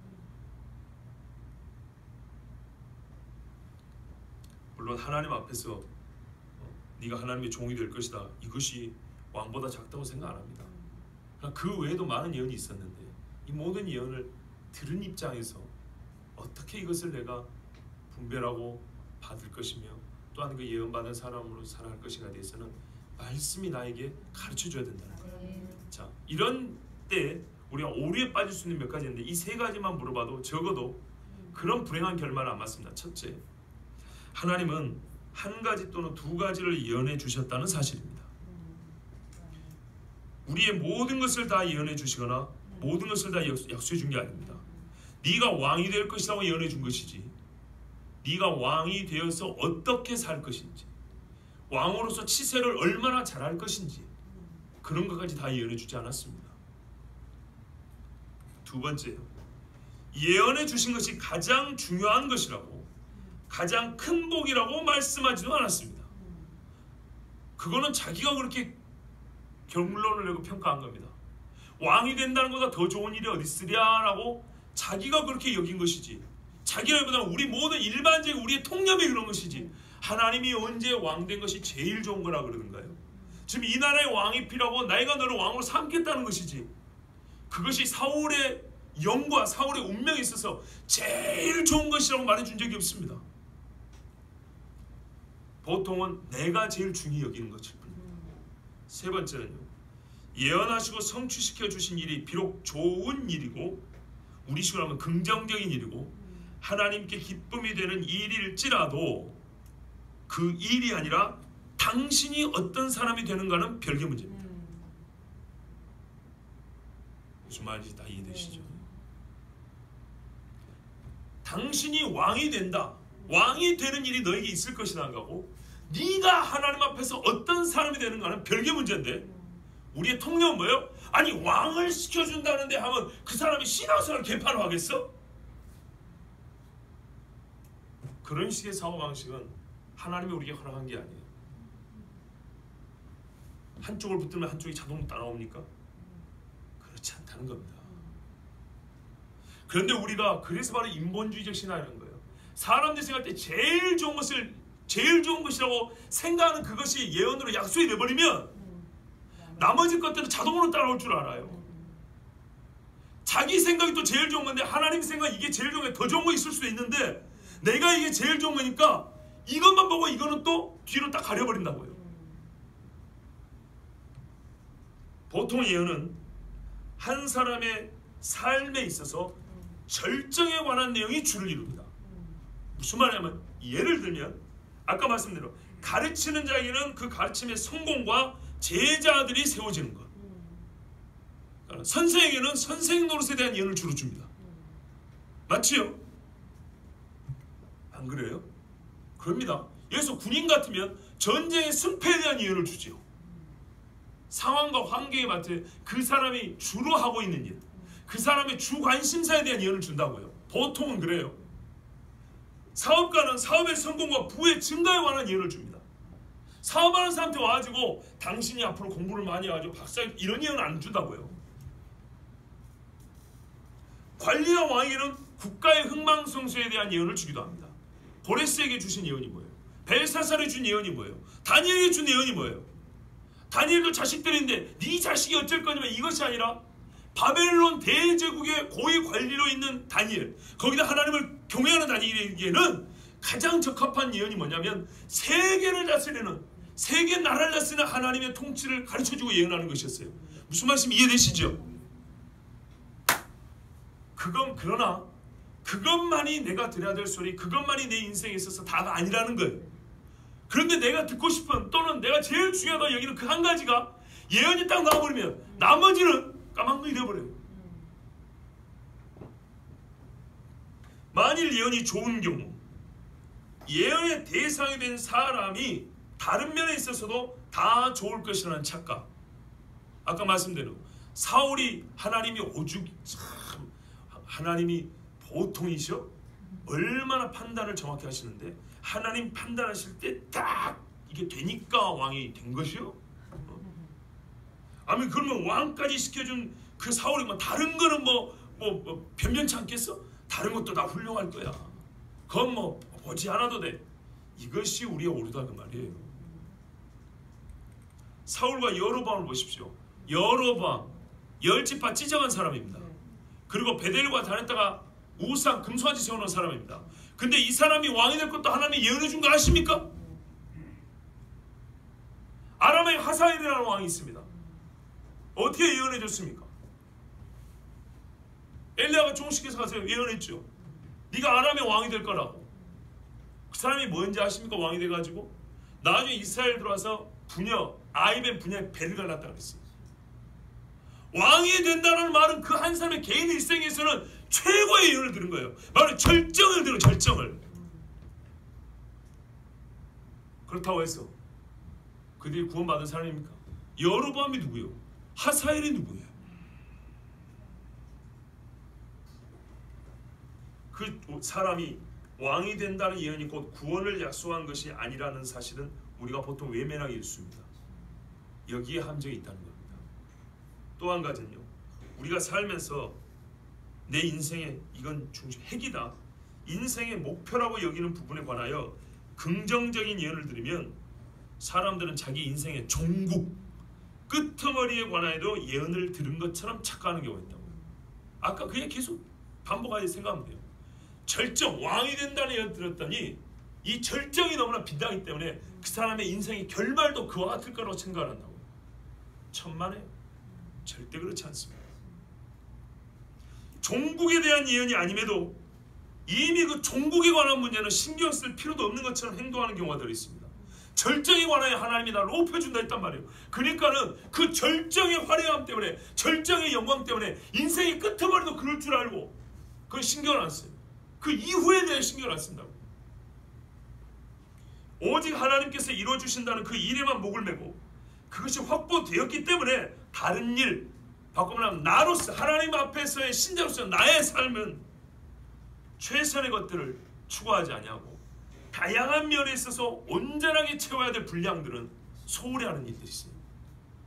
물론 하나님 앞에서 네가 하나님의 종이 될 것이다, 이것이 왕보다 작다고 생각 안 합니다. 그 외에도 많은 예언이 있었는데 이 모든 예언을 들은 입장에서 어떻게 이것을 내가 분별하고 받을 것이며 또한 그 예언받은 사람으로 살아갈 것인가에 대해서는 말씀이 나에게 가르쳐줘야 된다는 거예요. 자, 이런 때 우리가 오류에 빠질 수 있는 몇 가지인데 이 세 가지만 물어봐도 적어도 그런 불행한 결말은 안 맞습니다. 첫째, 하나님은 한 가지 또는 두 가지를 예언해 주셨다는 사실입니다. 우리의 모든 것을 다 예언해 주시거나 모든 것을 다 약속해 준 게 아닙니다. 네가 왕이 될 것이라고 예언해 준 것이지, 네가 왕이 되어서 어떻게 살 것인지, 왕으로서 치세를 얼마나 잘할 것인지, 그런 것까지 다 예언해 주지 않았습니다. 두 번째요, 예언해 주신 것이 가장 중요한 것이라고, 가장 큰 복이라고 말씀하지도 않았습니다. 그거는 자기가 그렇게 결론을 내고 평가한 겁니다. 왕이 된다는 것보다 더 좋은 일이 어디 있으랴라고 자기가 그렇게 여긴 것이지, 자기라기보다는 우리 모든 일반적인 우리의 통념이 그런 것이지, 하나님이 언제 왕 된 것이 제일 좋은 거라 그러는가요? 지금 이 나라의 왕이 필요하고 내가 너를 왕으로 삼겠다는 것이지, 그것이 사울의 영과 사울의 운명에 있어서 제일 좋은 것이라고 말해준 적이 없습니다. 보통은 내가 제일 중요히 여기는 것일 뿐입니다. 세 번째는요, 예언하시고 성취시켜 주신 일이 비록 좋은 일이고 우리 식으로 하면 긍정적인 일이고 하나님께 기쁨이 되는 일일지라도 그 일이 아니라 당신이 어떤 사람이 되는가는 별개 문제입니다. 무슨 말인지 다 이해되시죠? 당신이 왕이 된다, 왕이 되는 일이 너에게 있을 것이라는 거고, 네가 하나님 앞에서 어떤 사람이 되는가는 별개 문제인데 우리의 통념은 뭐예요? 아니 왕을 시켜준다는데 하면 그 사람이 신앙생활을 개판을 하겠어? 그런 식의 사고방식은 하나님이 우리에게 허락한 게 아니에요. 한쪽을 붙들면 한쪽이 자동으로 따라옵니까? 그렇지 않다는 겁니다. 그런데 우리가 그래서 바로 인본주의적 신앙이라는 거예요. 사람들이 생각할 때 제일 좋은 것이라고 생각하는 그것이 예언으로 약속이 돼버리면 나머지 것들은 자동으로 따라올 줄 알아요. 자기 생각이 또 제일 좋은 건데 하나님 생각 이게 제일 좋은 게 더 좋은 거 있을 수도 있는데 내가 이게 제일 좋은 거니까 이것만 보고 이거는 또 뒤로 딱 가려버린다고요. 보통 예언은 한 사람의 삶에 있어서 절정에 관한 내용이 주를 이룹니다. 무슨 말이냐면 예를 들면 아까 말씀대로 가르치는 자에게는 그 가르침의 성공과 제자들이 세워지는 것. 선생에게는 선생 노릇에 대한 예언을 주로 줍니다. 맞지요? 안 그래요? 그럽니다. 여기서 군인 같으면 전쟁의 승패에 대한 예언을 주지요. 상황과 환경에 맞게 그 사람이 주로 하고 있는 일, 그 사람의 주 관심사에 대한 예언을 준다고요. 보통은 그래요. 사업가는 사업의 성공과 부의 증가에 관한 예언을 줍니다. 사업하는 사람한테 와가지고 당신이 앞으로 공부를 많이 해가지고 박사 이런 예언 안 준다고요. 관리와 왕에게는 국가의 흥망성쇠에 대한 예언을 주기도 합니다. 고레스에게 주신 예언이 뭐예요? 벨사살에 준 예언이 뭐예요? 다니엘에게 준 예언이 뭐예요? 다니엘도 자식들인데 네 자식이 어쩔 거냐면 이것이 아니라 바벨론 대제국의 고위 관리로 있는 다니엘, 거기다 하나님을 경외하는 다니엘에게는 가장 적합한 예언이 뭐냐면 세계를 다스리는, 세계 나라를 다스리는 하나님의 통치를 가르쳐주고 예언하는 것이었어요. 무슨 말씀 이해되시죠? 그러나 그것만이 내가 들어야 될 소리, 그것만이 내 인생에 있어서 다가 아니라는 거예요. 그런데 내가 듣고 싶은 또는 내가 제일 중요하다고 여기는 그 한 가지가 예언이 딱 나와버리면 나머지는 까막눈이 되어버려요. 만일 예언이 좋은 경우 예언의 대상이 된 사람이 다른 면에 있어서도 다 좋을 것이라는 착각. 아까 말씀대로 사울이 하나님이 참 하나님이 보통이셔? 얼마나 판단을 정확히 하시는데 하나님 판단하실 때 딱 이게 되니까 왕이 된 것이요? 아니 그러면 왕까지 시켜준 그 사울이 뭐 다른 거는 뭐 변변치 않겠어? 다른 것도 다 훌륭할 거야. 그건 뭐 보지 않아도 돼. 이것이 우리의 오류다 그 말이에요. 사울과 여로보암을 보십시오. 여로보암 10지파 찢어간 사람입니다. 그리고 베델과 다녔다가 우상 금수한지 세워놓은 사람입니다. 근데 이 사람이 왕이 될 것도 하나님이 예언해 준 거 아십니까? 아람의 하사엘이라는 왕이 있습니다. 어떻게 예언해 줬습니까? 엘리야가 종시켜서 가서 예언했죠. 네가 아람의 왕이 될 거라고. 그 사람이 뭔지 아십니까? 왕이 돼가지고 나중에 이스라엘 들어와서 부녀 아이벤 부녀의 배를 갈랐다 그랬어요. 왕이 된다는 말은 그 한 사람의 개인 일생에서는 최고의 예언을 들은 거예요. 바로 절정을 들은 절정을. 그렇다고 해서 그들이 구원받은 사람입니까? 여로보암이 누구요? 하사엘이 누구예요? 그 사람이 왕이 된다는 예언이 곧 구원을 약속한 것이 아니라는 사실은 우리가 보통 외면하기 일쑤입니다. 여기에 함정이 있다는 겁니다. 또 한 가지는요. 우리가 살면서 내 인생에 이건 중심 핵이다. 인생의 목표라고 여기는 부분에 관하여 긍정적인 예언을 들으면 사람들은 자기 인생의 종국, 끄트머리에 관하여도 예언을 들은 것처럼 착각하는 경우가 있다고요. 아까 그 얘기 계속 반복하게 생각하면 돼요. 절정, 왕이 된다는 예언 들었더니 이 절정이 너무나 비당하기 때문에 그 사람의 인생의 결말도 그와 같을 거라고 생각을 한다고요. 천만에요. 절대 그렇지 않습니다. 종국에 대한 예언이 아님에도 이미 그 종국에 관한 문제는 신경 쓸 필요도 없는 것처럼 행동하는 경우가 더 있습니다. 절정에 관하여 하나님이 나를 높여준다 했단 말이에요. 그러니까는 그 절정의 화려함 때문에, 절정의 영광 때문에 인생의 끝머리도 그럴 줄 알고 그건 신경을 안 써요. 그 이후에 대해 신경을 안 쓴다고. 오직 하나님께서 이루어주신다는 그 일에만 목을 메고 그것이 확보되었기 때문에 다른 일, 바꾸면 나로서 하나님 앞에서의 신자로서 나의 삶은 최선의 것들을 추구하지 아니하고 다양한 면에 있어서 온전하게 채워야 될 분량들은 소홀히 하는 일들이 있어요.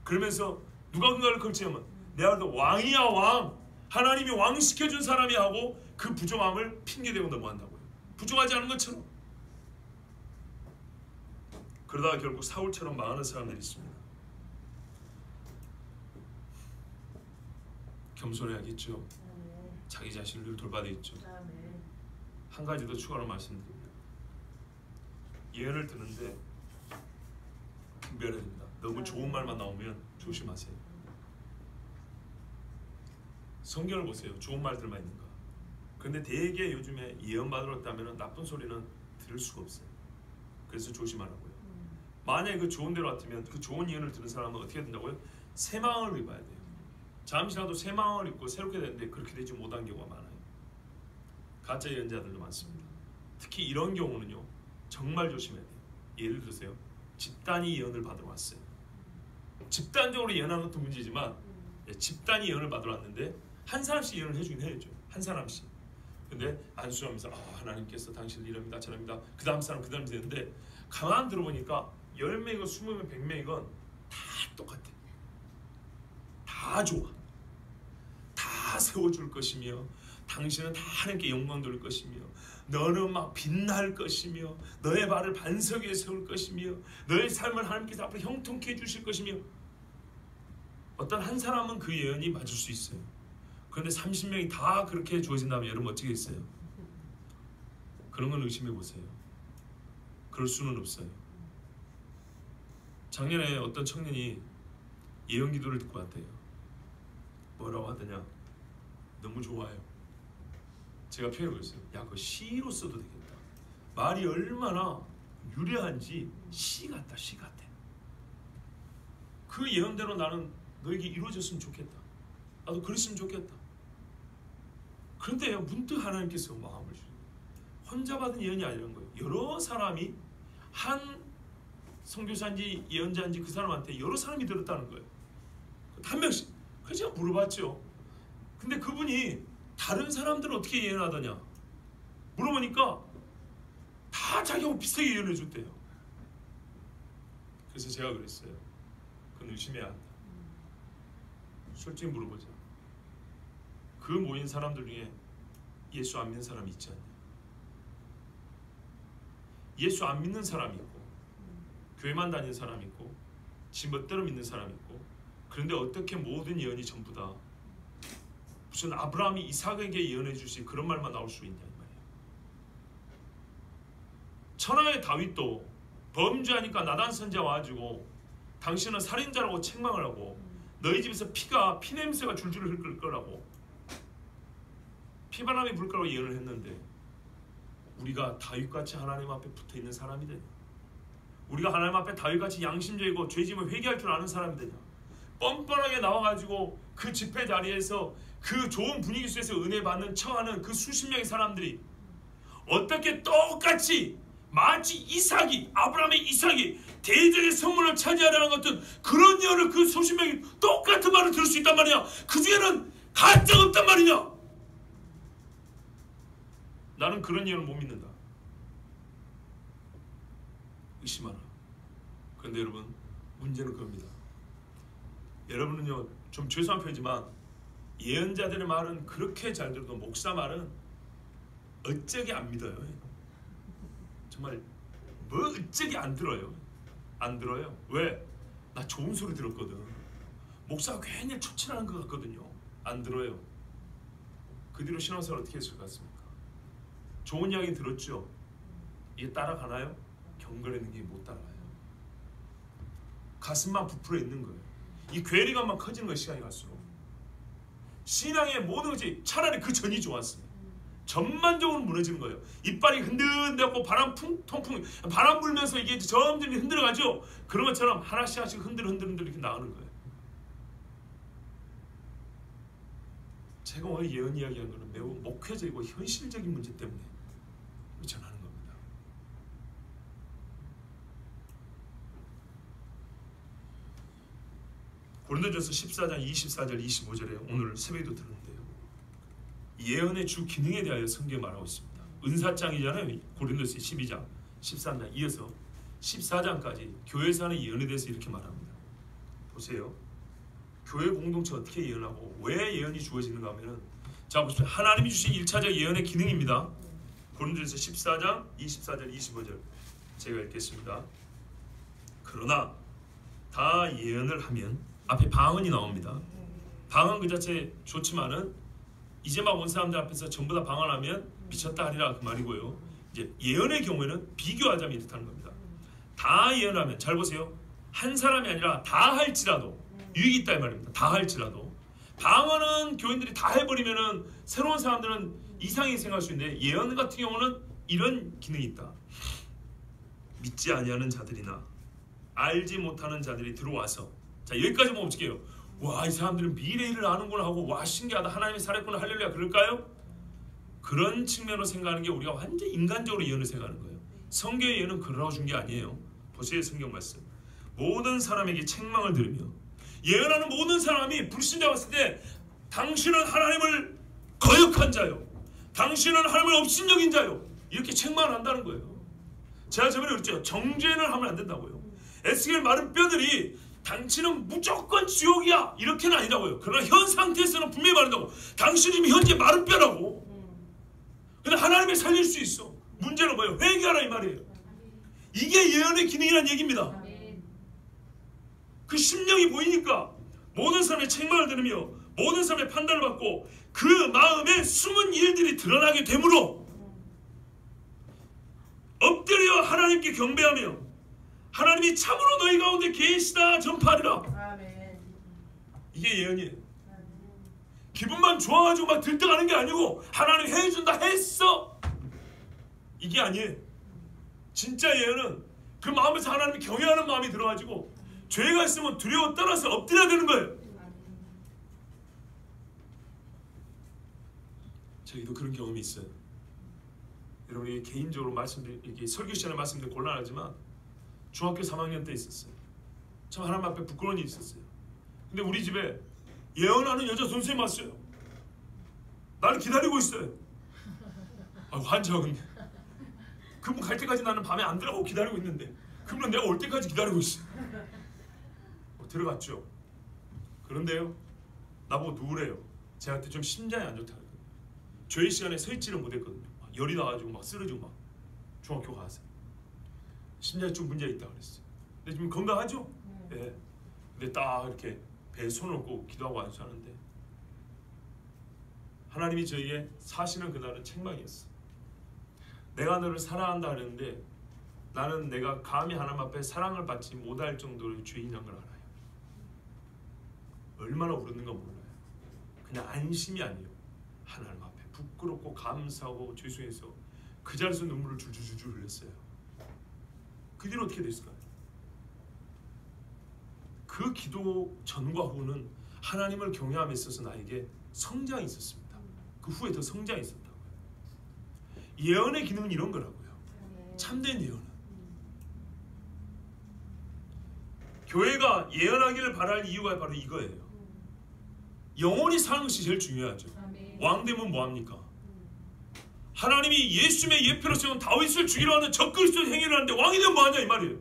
그러면서 누가 그걸 걸치면 내가 왕이야 왕, 하나님이 왕 시켜준 사람이 하고 그 부정함을 핑계대고 넘어간다고요. 부정하지 않은 것처럼. 그러다가 결국 사울처럼 망하는 사람들이 있습니다. 겸손해야겠죠. 자기 자신을 늘 돌봐야겠죠. 한 가지 더 추가로 말씀드립니다. 예언을 듣는데 분별해야 됩니다. 너무 좋은 말만 나오면 조심하세요. 성경을 보세요. 좋은 말들만 있는가? 근데 대개 요즘에 예언 받으러 왔다면 나쁜 소리는 들을 수가 없어요. 그래서 조심하라고요. 만약에 그 좋은 대로 같으면 그 좋은 예언을 들은 사람은 어떻게 된다고요? 새 마음을 입어야 돼요. 잠시라도 새 마음을 입고 새롭게 되는데 그렇게 되지 못한 경우가 많아요. 가짜 예언자들도 많습니다. 특히 이런 경우는요 정말 조심해야 돼요. 예를 들으세요. 집단이 예언을 받으러 왔어요. 집단적으로 예언하는 것도 문제지만 집단이 예언을 받으러 왔는데 한 사람씩 예언을 해주긴 해야죠. 한 사람씩. 근데 안수하면서 하나님께서 당신을 이럽니다 저럽니다 그 다음 사람 그 다음 되는데 가만 들어보니까 10명이건 20명 100명이건 다 똑같아. 다 좋아. 다 세워줄 것이며 당신은 다 하나님께 영광 돌릴 것이며 너는 막 빛날 것이며 너의 발을 반석 위에 세울 것이며 너의 삶을 하나님께서 앞으로 형통케 해주실 것이며 어떤 한 사람은 그 예언이 맞을 수 있어요. 그런데 30명이 다 그렇게 주어진다면 여러분 어쩌겠어요? 그런 건 의심해 보세요. 그럴 수는 없어요. 작년에 어떤 청년이 예언 기도를 듣고 왔대요. 뭐라고 하더냐? 너무 좋아요. 제가 표현해 보였어요. 야, 그거 시로 써도 되겠다. 말이 얼마나 유려한지 시 같다, 시 같아. 그 예언대로 나는 너에게 이루어졌으면 좋겠다. 나도 그랬으면 좋겠다. 그런데 문득 하나님께서 마음을 주시고 혼자 받은 예언이 아니라는 거예요. 여러 사람이 한 선교사인지 예언자인지 그 사람한테 여러 사람이 들었다는 거예요. 한 명씩. 그래서 제가 물어봤죠. 근데 그분이 다른 사람들은 어떻게 예언하더냐 물어보니까 다 자기하고 비슷하게 예언해 줬대요. 그래서 제가 그랬어요. 그건 의심해야 한다. 솔직히 물어보자. 그 모인 사람들 중에 예수 안 믿는 사람이 있지 않냐? 예수 안 믿는 사람이 있고 교회만 다니는 사람이 있고 지멋대로 믿는 사람이 있고 그런데 어떻게 모든 예언이 전부 다 무슨 아브라함이 이삭에게 예언해 주시 그런 말만 나올 수 있냐 이 말이에요. 천하의 다윗도 범죄하니까 나단 선지자 와가지고 당신은 살인자라고 책망을 하고 너희 집에서 피냄새가 줄줄 흘릴 거라고 피바람이 불 거라고 예언을 했는데 우리가 다윗같이 하나님 앞에 붙어있는 사람이 되냐? 우리가 하나님 앞에 다윗같이 양심적이고 죄짐을 회개할 줄 아는 사람이 되냐? 뻔뻔하게 나와가지고 그 집회 자리에서 그 좋은 분위기 속에서 은혜 받는 청하는 그 수십 명의 사람들이 어떻게 똑같이 마치 이삭이 아브라함의 이삭이 대적의 성문을 차지하려는 것은 그런 예언을 그 수십 명이 똑같은 말을 들을 수 있단 말이냐? 그 중에는 가짜가 없단 말이냐? 나는 그런 예언을 못 믿는다. 의심하라. 그런데 여러분 문제는 그겁니다. 여러분은요 좀 죄송한 표현이지만 예언자들의 말은 그렇게 잘 들어도 목사 말은 어쩌게 안 믿어요. 정말 뭐 어쩌게 안 들어요. 안 들어요. 왜? 나 좋은 소리 들었거든. 목사가 괜히 초치하는 것 같거든요. 안 들어요. 그 뒤로 신앙생활 어떻게 했을 것 같습니까? 좋은 이야기 들었죠. 이게 따라가나요? 경건했는 게 못 따라가요. 가슴만 부풀어 있는 거예요. 이 괴리감만 커지는 거예요. 시간이 갈수록. 신앙의 모든 것이 차라리 그 전이 좋았어요. 전반적으로 무너지는 거예요. 이빨이 흔들흔들고 통풍 바람 불면서 이게 점점 흔들어가죠. 그런 것처럼 하나씩 흔들흔들 이렇게 나오는 거예요. 제가 오늘 예언 이야기하는 것은 매우 목회적이고 현실적인 문제 때문에 전하는 겁니다. 고린도전서 14장 24절 25절에 오늘 새벽에도 들었는데요. 예언의 주 기능에 대하여 성경에 말하고 있습니다. 은사장이잖아요. 고린도서 12장 13장 이어서 14장까지 교회에서 하는 예언에 대해서 이렇게 말합니다. 보세요. 교회 공동체 어떻게 예언하고 왜 예언이 주어지는가 하면은 자 보십시오. 하나님이 주신 1차적 예언의 기능입니다. 고린도전서 14장 24절 25절 제가 읽겠습니다. 그러나 다 예언을 하면 앞에 방언이 나옵니다. 방언 그 자체 좋지만은 이제 막 온 사람들 앞에서 전부 다 방언하면 미쳤다 하리라 그 말이고요. 이제 예언의 경우에는 비교하자면 이렇다는 겁니다. 다 예언하면 잘 보세요. 한 사람이 아니라 다 할지라도 유익이 있다 이 말입니다. 다 할지라도 방언은 교인들이 다 해버리면은 새로운 사람들은 이상하게 생각할 수 있는데 예언 같은 경우는 이런 기능이 있다. 믿지 아니하는 자들이나 알지 못하는 자들이 들어와서, 자 여기까지 멈출게요. 와, 이 사람들은 미래를 아는구나 하고 와 신기하다, 하나님이 살았구나, 할렐루야 그럴까요? 그런 측면으로 생각하는 게 우리가 완전 인간적으로 예언을 생각하는 거예요. 성경의 예언은 그러라고 준 게 아니에요. 보세요, 성경 말씀. 모든 사람에게 책망을 들으며, 예언하는 모든 사람이 불신자 왔을 때 당신은 하나님을 거역한 자요, 당신은 하나님을 업신여긴 자요, 이렇게 책망을 한다는 거예요. 제가 저번에 그랬죠. 정죄를 하면 안 된다고요. 에스겔 마른 뼈들이 당신은 무조건 지옥이야 이렇게는 아니라고요. 그러나 현 상태에서는 분명히 말한다고. 당신이 현재 마른 뼈라고. 근데 하나님이 살릴 수 있어. 문제는 뭐예요? 회개하라 이 말이에요. 이게 예언의 기능이라는 얘기입니다. 그 심령이 보이니까 모든 사람의 책망을 들으며 모든 사람의 판단을 받고 그 마음에 숨은 일들이 드러나게 되므로 엎드려 하나님께 경배하며 하나님이 참으로 너희 가운데 계시다 전파하리라. 이게 예언이에요. 기분만 좋아가지고 막 들떠가는 게 아니고 하나님 해준다 했어, 이게 아니에요. 진짜 예언은 그 마음에서 하나님이 경외하는 마음이 들어가지고 죄가 있으면 두려워 떨어서 엎드려야 되는 거예요. 저희도 그런 경험이 있어요. 여러분이 개인적으로 이렇게 설교 시간에 말씀드리기 곤란하지만 중학교 3학년 때 있었어요. 참 하나님 앞에 부끄러운 일이 있었어요. 근데 우리 집에 예언하는 여자 선생님 왔어요. 나를 기다리고 있어요. 환장하겠네. 그분 갈 때까지 나는 밤에 안 들어가고 기다리고 있는데 그분은 내가 올 때까지 기다리고 있어. 들어갔죠. 그런데요, 나보고 누구래요? 제한테 좀 심장이 안 좋다. 죄의 시간에 서 있지를 못했거든요. 열이 나가지고 막 쓰러지고 막 중학교 가서 심장에 좀 문제가 있다 그랬어요. 근데 지금 건강하죠? 네. 근데 딱 이렇게 배에 손을 얹고 기도하고 앉았는데 하나님이 저에게 사실은 그날은 책망이었어. 내가 너를 사랑한다 그랬는데 나는 내가 감히 하나님 앞에 사랑을 받지 못할 정도로 죄인인 걸 알아요. 얼마나 울었는가 몰라요. 그냥 안심이 아니에요. 하나님 앞에 부끄럽고 감사하고 죄송해서 그 자리에서 눈물을 줄줄줄 흘렸어요. 그 뒤로 어떻게 됐을까요? 그 기도 전과 후는 하나님을 경외함에 있어서 나에게 성장이 있었습니다. 그 후에 더 성장이 있었다고요. 예언의 기능은 이런 거라고요. 참된 예언은 교회가 예언하기를 바랄 이유가 바로 이거예요. 영원히 사는 것이 제일 중요하죠. 왕되면 뭐합니까? 하나님이 예수님의 예표로 세운 다윗을 죽이려 하는 적그리스도의 행위를 하는데 왕이 되면 뭐하냐 이 말이에요.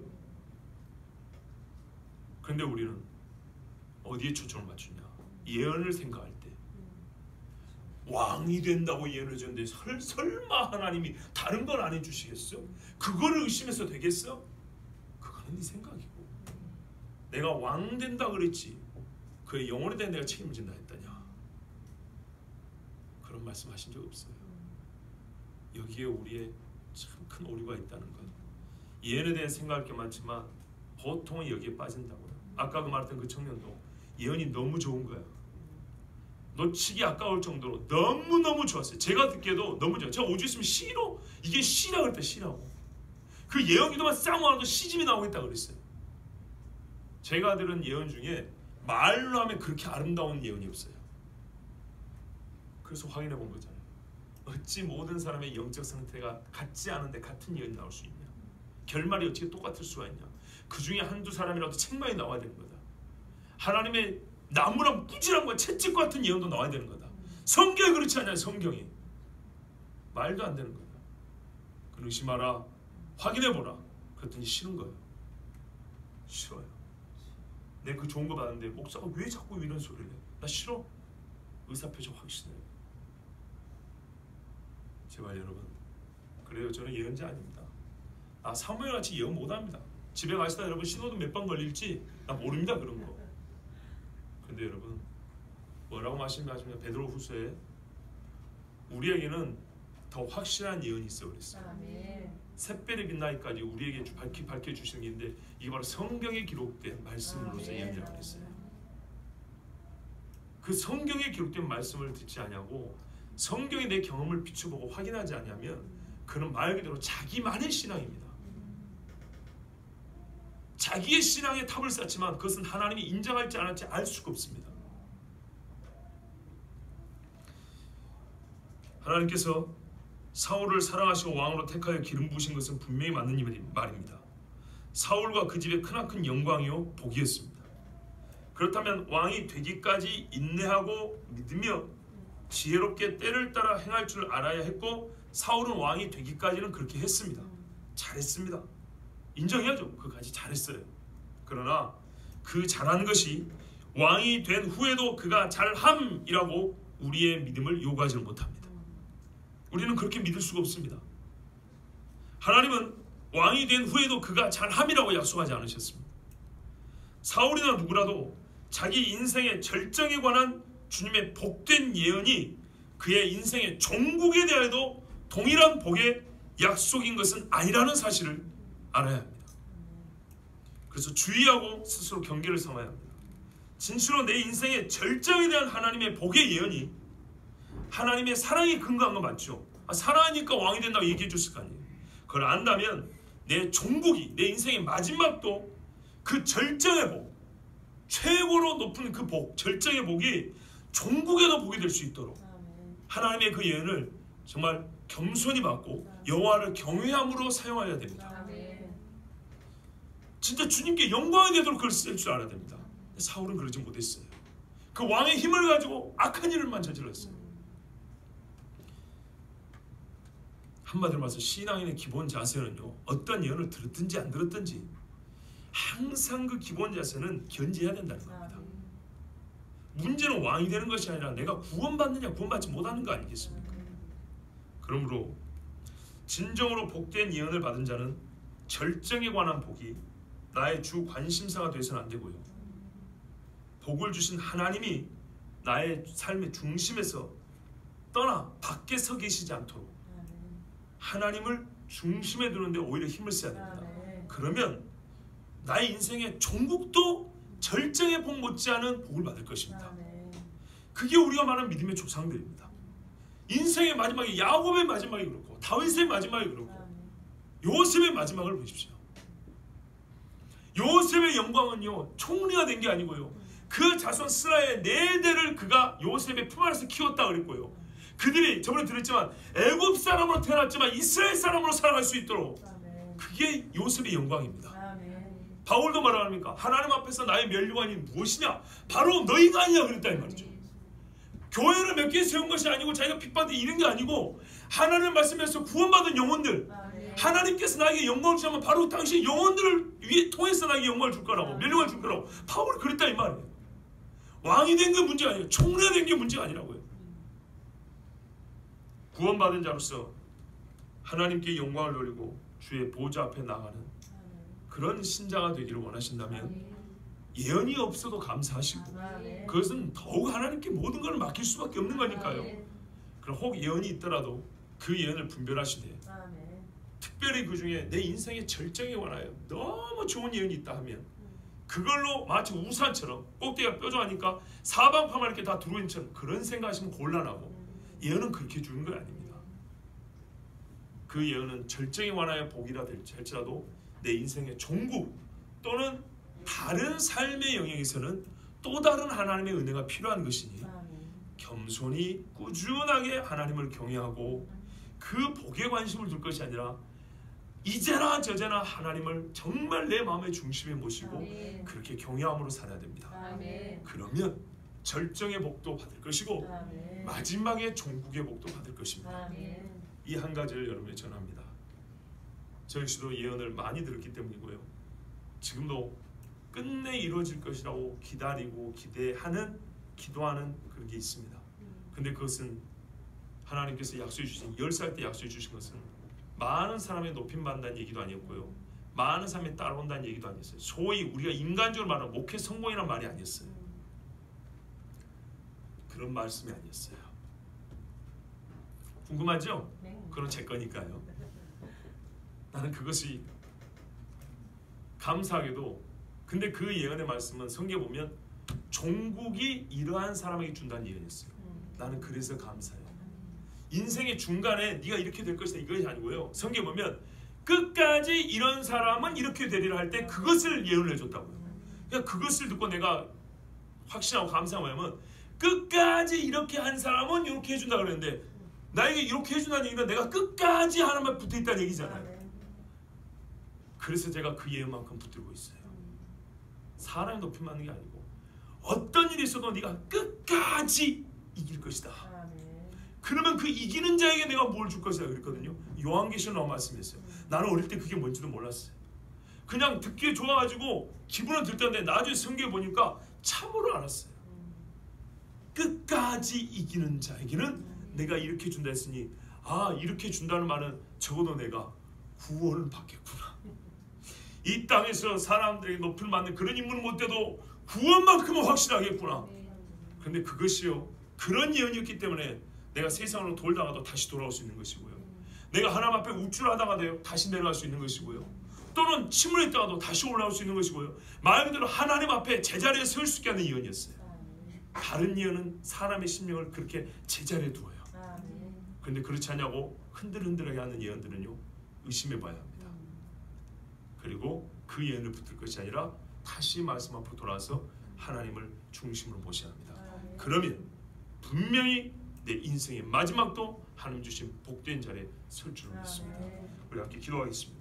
그런데 우리는 어디에 초점을 맞추냐? 예언을 생각할 때 왕이 된다고 예언을 줬는데 설마 하나님이 다른 건 안 해주시겠어? 그거를 의심해서 되겠어? 그거는 네 생각이고, 내가 왕 된다 그랬지 그의 영혼에 대해 내가 책임을 진다 했다냐? 그런 말씀하신 적 없어요. 여기에 우리의 참 큰 오류가 있다는 것. 예언에 대해 생각할 게 많지만 보통은 여기에 빠진다고요. 아까 그 말했던 그 청년도 예언이 너무 좋은 거야. 놓치기 아까울 정도로 너무너무 좋았어요. 제가 듣기에도 너무 좋아요. 제가 오주 있으면 시로, 이게 시라고 그랬다. 시라고. 그 예언기도만 싹 모아도 시집이 나오겠다 그랬어요. 제가 들은 예언 중에 말로 하면 그렇게 아름다운 예언이 없어요. 그래서 확인해 본 거잖아요. 어찌 모든 사람의 영적 상태가 같지 않은데 같은 예언이 나올 수 있냐? 결말이 어떻게 똑같을 수가 있냐? 그 중에 한두 사람이라도 책망이 나와야 되는 거다. 하나님의 나무랑 꾸지람과 채찍 같은 예언도 나와야 되는 거다. 성경이 그렇지 않아요. 성경이 말도 안 되는 거다. 그 의심하라, 확인해보라. 그랬더니 싫은 거예요. 싫어요. 내가 그 좋은 거 받았는데 목사가 왜 자꾸 이런 소리를 해? 나 싫어. 의사표시 확신해요. 제발 여러분, 그래요. 저는 예언자 아닙니다. 사무엘같이 예언 못합니다. 집에 가시다 여러분 신호등 몇 번 걸릴지 나 모릅니다. 그런 거. 근데 여러분 뭐라고 말씀하시면 베드로후서에 우리에게는 더 확실한 예언이 있어 그랬어요. 샛별이 빛나기까지 우리에게 밝혀주시는 게 있는데 이게 바로 성경에 기록된 말씀으로서 예언이라고 그랬어요. 그 성경에 기록된 말씀을 듣지 아니하고 성경에 내 경험을 비춰보고 확인하지 아니하면 그는 말 그대로 자기만의 신앙입니다. 자기의 신앙에 탑을 쌓지만 그것은 하나님이 인정할지 안 할지 알 수가 없습니다. 하나님께서 사울을 사랑하시고 왕으로 택하여 기름 부으신 것은 분명히 맞는 말입니다. 사울과 그 집의 크나큰 영광이요 복이었습니다. 그렇다면 왕이 되기까지 인내하고 믿으며 지혜롭게 때를 따라 행할 줄 알아야 했고 사울은 왕이 되기까지는 그렇게 했습니다. 잘했습니다. 인정해야죠. 그까지 잘했어요. 그러나 그 잘한 것이 왕이 된 후에도 그가 잘함이라고 우리의 믿음을 요구하지는 못합니다. 우리는 그렇게 믿을 수가 없습니다. 하나님은 왕이 된 후에도 그가 잘함이라고 약속하지 않으셨습니다. 사울이나 누구라도 자기 인생의 절정에 관한 주님의 복된 예언이 그의 인생의 종국에 대하여도 동일한 복의 약속인 것은 아니라는 사실을 알아야 합니다. 그래서 주의하고 스스로 경계를 삼아야 합니다. 진실로 내 인생의 절정에 대한 하나님의 복의 예언이 하나님의 사랑이 근거한 거 맞죠? 사랑하니까 왕이 된다고 얘기해 줬을 거 아니에요. 그걸 안다면 내 종국이, 내 인생의 마지막도 그 절정의 복, 최고로 높은 그 복, 절정의 복이 종국에도 복이 될 수 있도록 하나님의 그 예언을 정말 겸손히 받고 여호와를 경외함으로 사용해야 됩니다. 진짜 주님께 영광이 되도록 그걸 쓸 줄 알아야 됩니다. 사울은 그러지 못했어요. 그 왕의 힘을 가지고 악한 일을만 저질렀어요. 한마디로 말해서 신앙인의 기본 자세는요, 어떤 예언을 들었든지 안 들었든지 항상 그 기본 자세는 견지해야 된다는 겁니다. 문제는 왕이 되는 것이 아니라 내가 구원받느냐 구원받지 못하는 거 아니겠습니까? 그러므로 진정으로 복된 예언을 받은 자는 절정에 관한 복이 나의 주 관심사가 되어서는 안 되고요, 복을 주신 하나님이 나의 삶의 중심에서 떠나 밖에 서 계시지 않도록 하나님을 중심에 두는데 오히려 힘을 써야 됩니다. 그러면 나의 인생의 종국도 절정의 복 못지않은 복을 받을 것입니다. 그게 우리가 말하는 믿음의 조상들입니다. 인생의 마지막에 야곱의 마지막이 그렇고 다윗의 마지막이 그렇고 요셉의 마지막을 보십시오. 요셉의 영광은요 총리가 된 게 아니고요, 그 자손 스라의 4대를 그가 요셉의 품 안에서 키웠다 그랬고요, 그들이 저번에 들었지만 애굽 사람으로 태어났지만 이스라엘 사람으로 살아갈 수 있도록 그게 요셉의 영광입니다. 바울도 말합니까? 하나님 앞에서 나의 면류관이 무엇이냐? 바로 너희가 아니냐 그랬다 이 말이죠. 교회를 몇 개 세운 것이 아니고 자기가 빚받아 이런 게 아니고 하나님의 말씀에서 구원받은 영혼들, 하나님께서 나에게 영광을 주시면 바로 당신 영혼들을 위해 통해서 나에게 영광을 줄 거라고, 면류관을 줄 거라고 바울이 그랬다 이 말이에요. 왕이 된 게 문제가 아니에요. 총리가 된 게 문제가 아니라고요. 구원받은 자로서 하나님께 영광을 돌리고 주의 보좌 앞에 나가는 그런 신자가 되기를 원하신다면 예언이 없어도 감사하시고 그것은 더욱 하나님께 모든 걸 맡길 수밖에 없는 거니까요. 그럼 혹 예언이 있더라도 그 예언을 분별하시되 특별히 그 중에 내 인생의 절정에 관하여 너무 좋은 예언이 있다 하면 그걸로 마치 우산처럼 꼭대기가 뾰족하니까 사방팔방 이렇게 다 들어오는 것처럼 그런 생각하시면 곤란하고, 예언은 그렇게 주는 건 아닙니다. 그 예언은 절정에 관하여 복이라 할지라도 내 인생의 종국 또는 다른 삶의 영역에서는 또 다른 하나님의 은혜가 필요한 것이니 겸손히 꾸준하게 하나님을 경외하고 그 복에 관심을 둘 것이 아니라 이제나 저제나 하나님을 정말 내 마음의 중심에 모시고 그렇게 경외함으로 살아야 됩니다. 그러면 절정의 복도 받을 것이고 마지막에 종국의 복도 받을 것입니다. 이 한 가지를 여러분에게 전합니다. 저 역시도 예언을 많이 들었기 때문이고요, 지금도 끝내 이루어질 것이라고 기다리고 기대하는, 기도하는 그런 게 있습니다. 근데 그것은 하나님께서 약속해 주신 10살 때 약속해 주신 것은 많은 사람의 높임 받는다는 얘기도 아니었고요, 많은 사람이 따라온다는 얘기도 아니었어요. 소위 우리가 인간적으로 말하는 목회 성공이라는 말이 아니었어요. 그런 말씀이 아니었어요. 궁금하죠? 그건 제 거니까요. 나는 그것이 감사하게도, 근데 그 예언의 말씀은 성경에 보면 종국이 이러한 사람에게 준다는 예언이었어요. 나는 그래서 감사해요. 인생의 중간에 네가 이렇게 될 것이다 이것이 아니고요. 성경에 보면 끝까지 이런 사람은 이렇게 되리라 할 때 그것을 예언을 해줬다고요. 그러니까 그것을 듣고 내가 확신하고 감사한 거냐면 끝까지 이렇게 한 사람은 이렇게 해준다 그랬는데 나에게 이렇게 해준다는 얘기는 내가 끝까지 하나님만 붙어있다는 얘기잖아요. 그래서 제가 그 예언만큼 붙들고 있어요. 사람이 높임 받는 게 아니고 어떤 일이 있어도 네가 끝까지 이길 것이다. 그러면 그 이기는 자에게 내가 뭘 줄 것이다 그랬거든요. 요한계시록 나온 말씀이었어요. 나는 어릴 때 그게 뭔지도 몰랐어요. 그냥 듣기에 좋아가지고 기분은 들던데 나중에 성경에 보니까 참으로 알았어요. 끝까지 이기는 자에게는 내가 이렇게 준다 했으니 아 이렇게 준다는 말은 적어도 내가 구원을 받겠구나. 이 땅에서 사람들에게 높임을 받는 그런 인물은 못 돼도 구원만큼은 확실하겠구나. 그런데 그것이요 그런 예언이었기 때문에 내가 세상으로 돌다가도 다시 돌아올 수 있는 것이고요. 내가 하나님 앞에 우쭐하다가도 다시 내려갈 수 있는 것이고요. 또는 침울했다가도 다시 올라올 수 있는 것이고요. 말 그대로 하나님 앞에 제자리에 설 수 있게 하는 예언이었어요. 다른 예언은 사람의 심령을 그렇게 제자리에 두어요. 그런데 그렇지 않냐고 흔들흔들하게 하는 예언들은요 의심해 봐야 합니다. 그리고 그 예언을 붙들 것이 아니라 다시 말씀 앞으로 돌아와서 하나님을 중심으로 모셔야 합니다. 그러면 분명히 내 인생의 마지막도 하나님 주신 복된 자리에 설 줄을 믿습니다. 우리 함께 기도하겠습니다.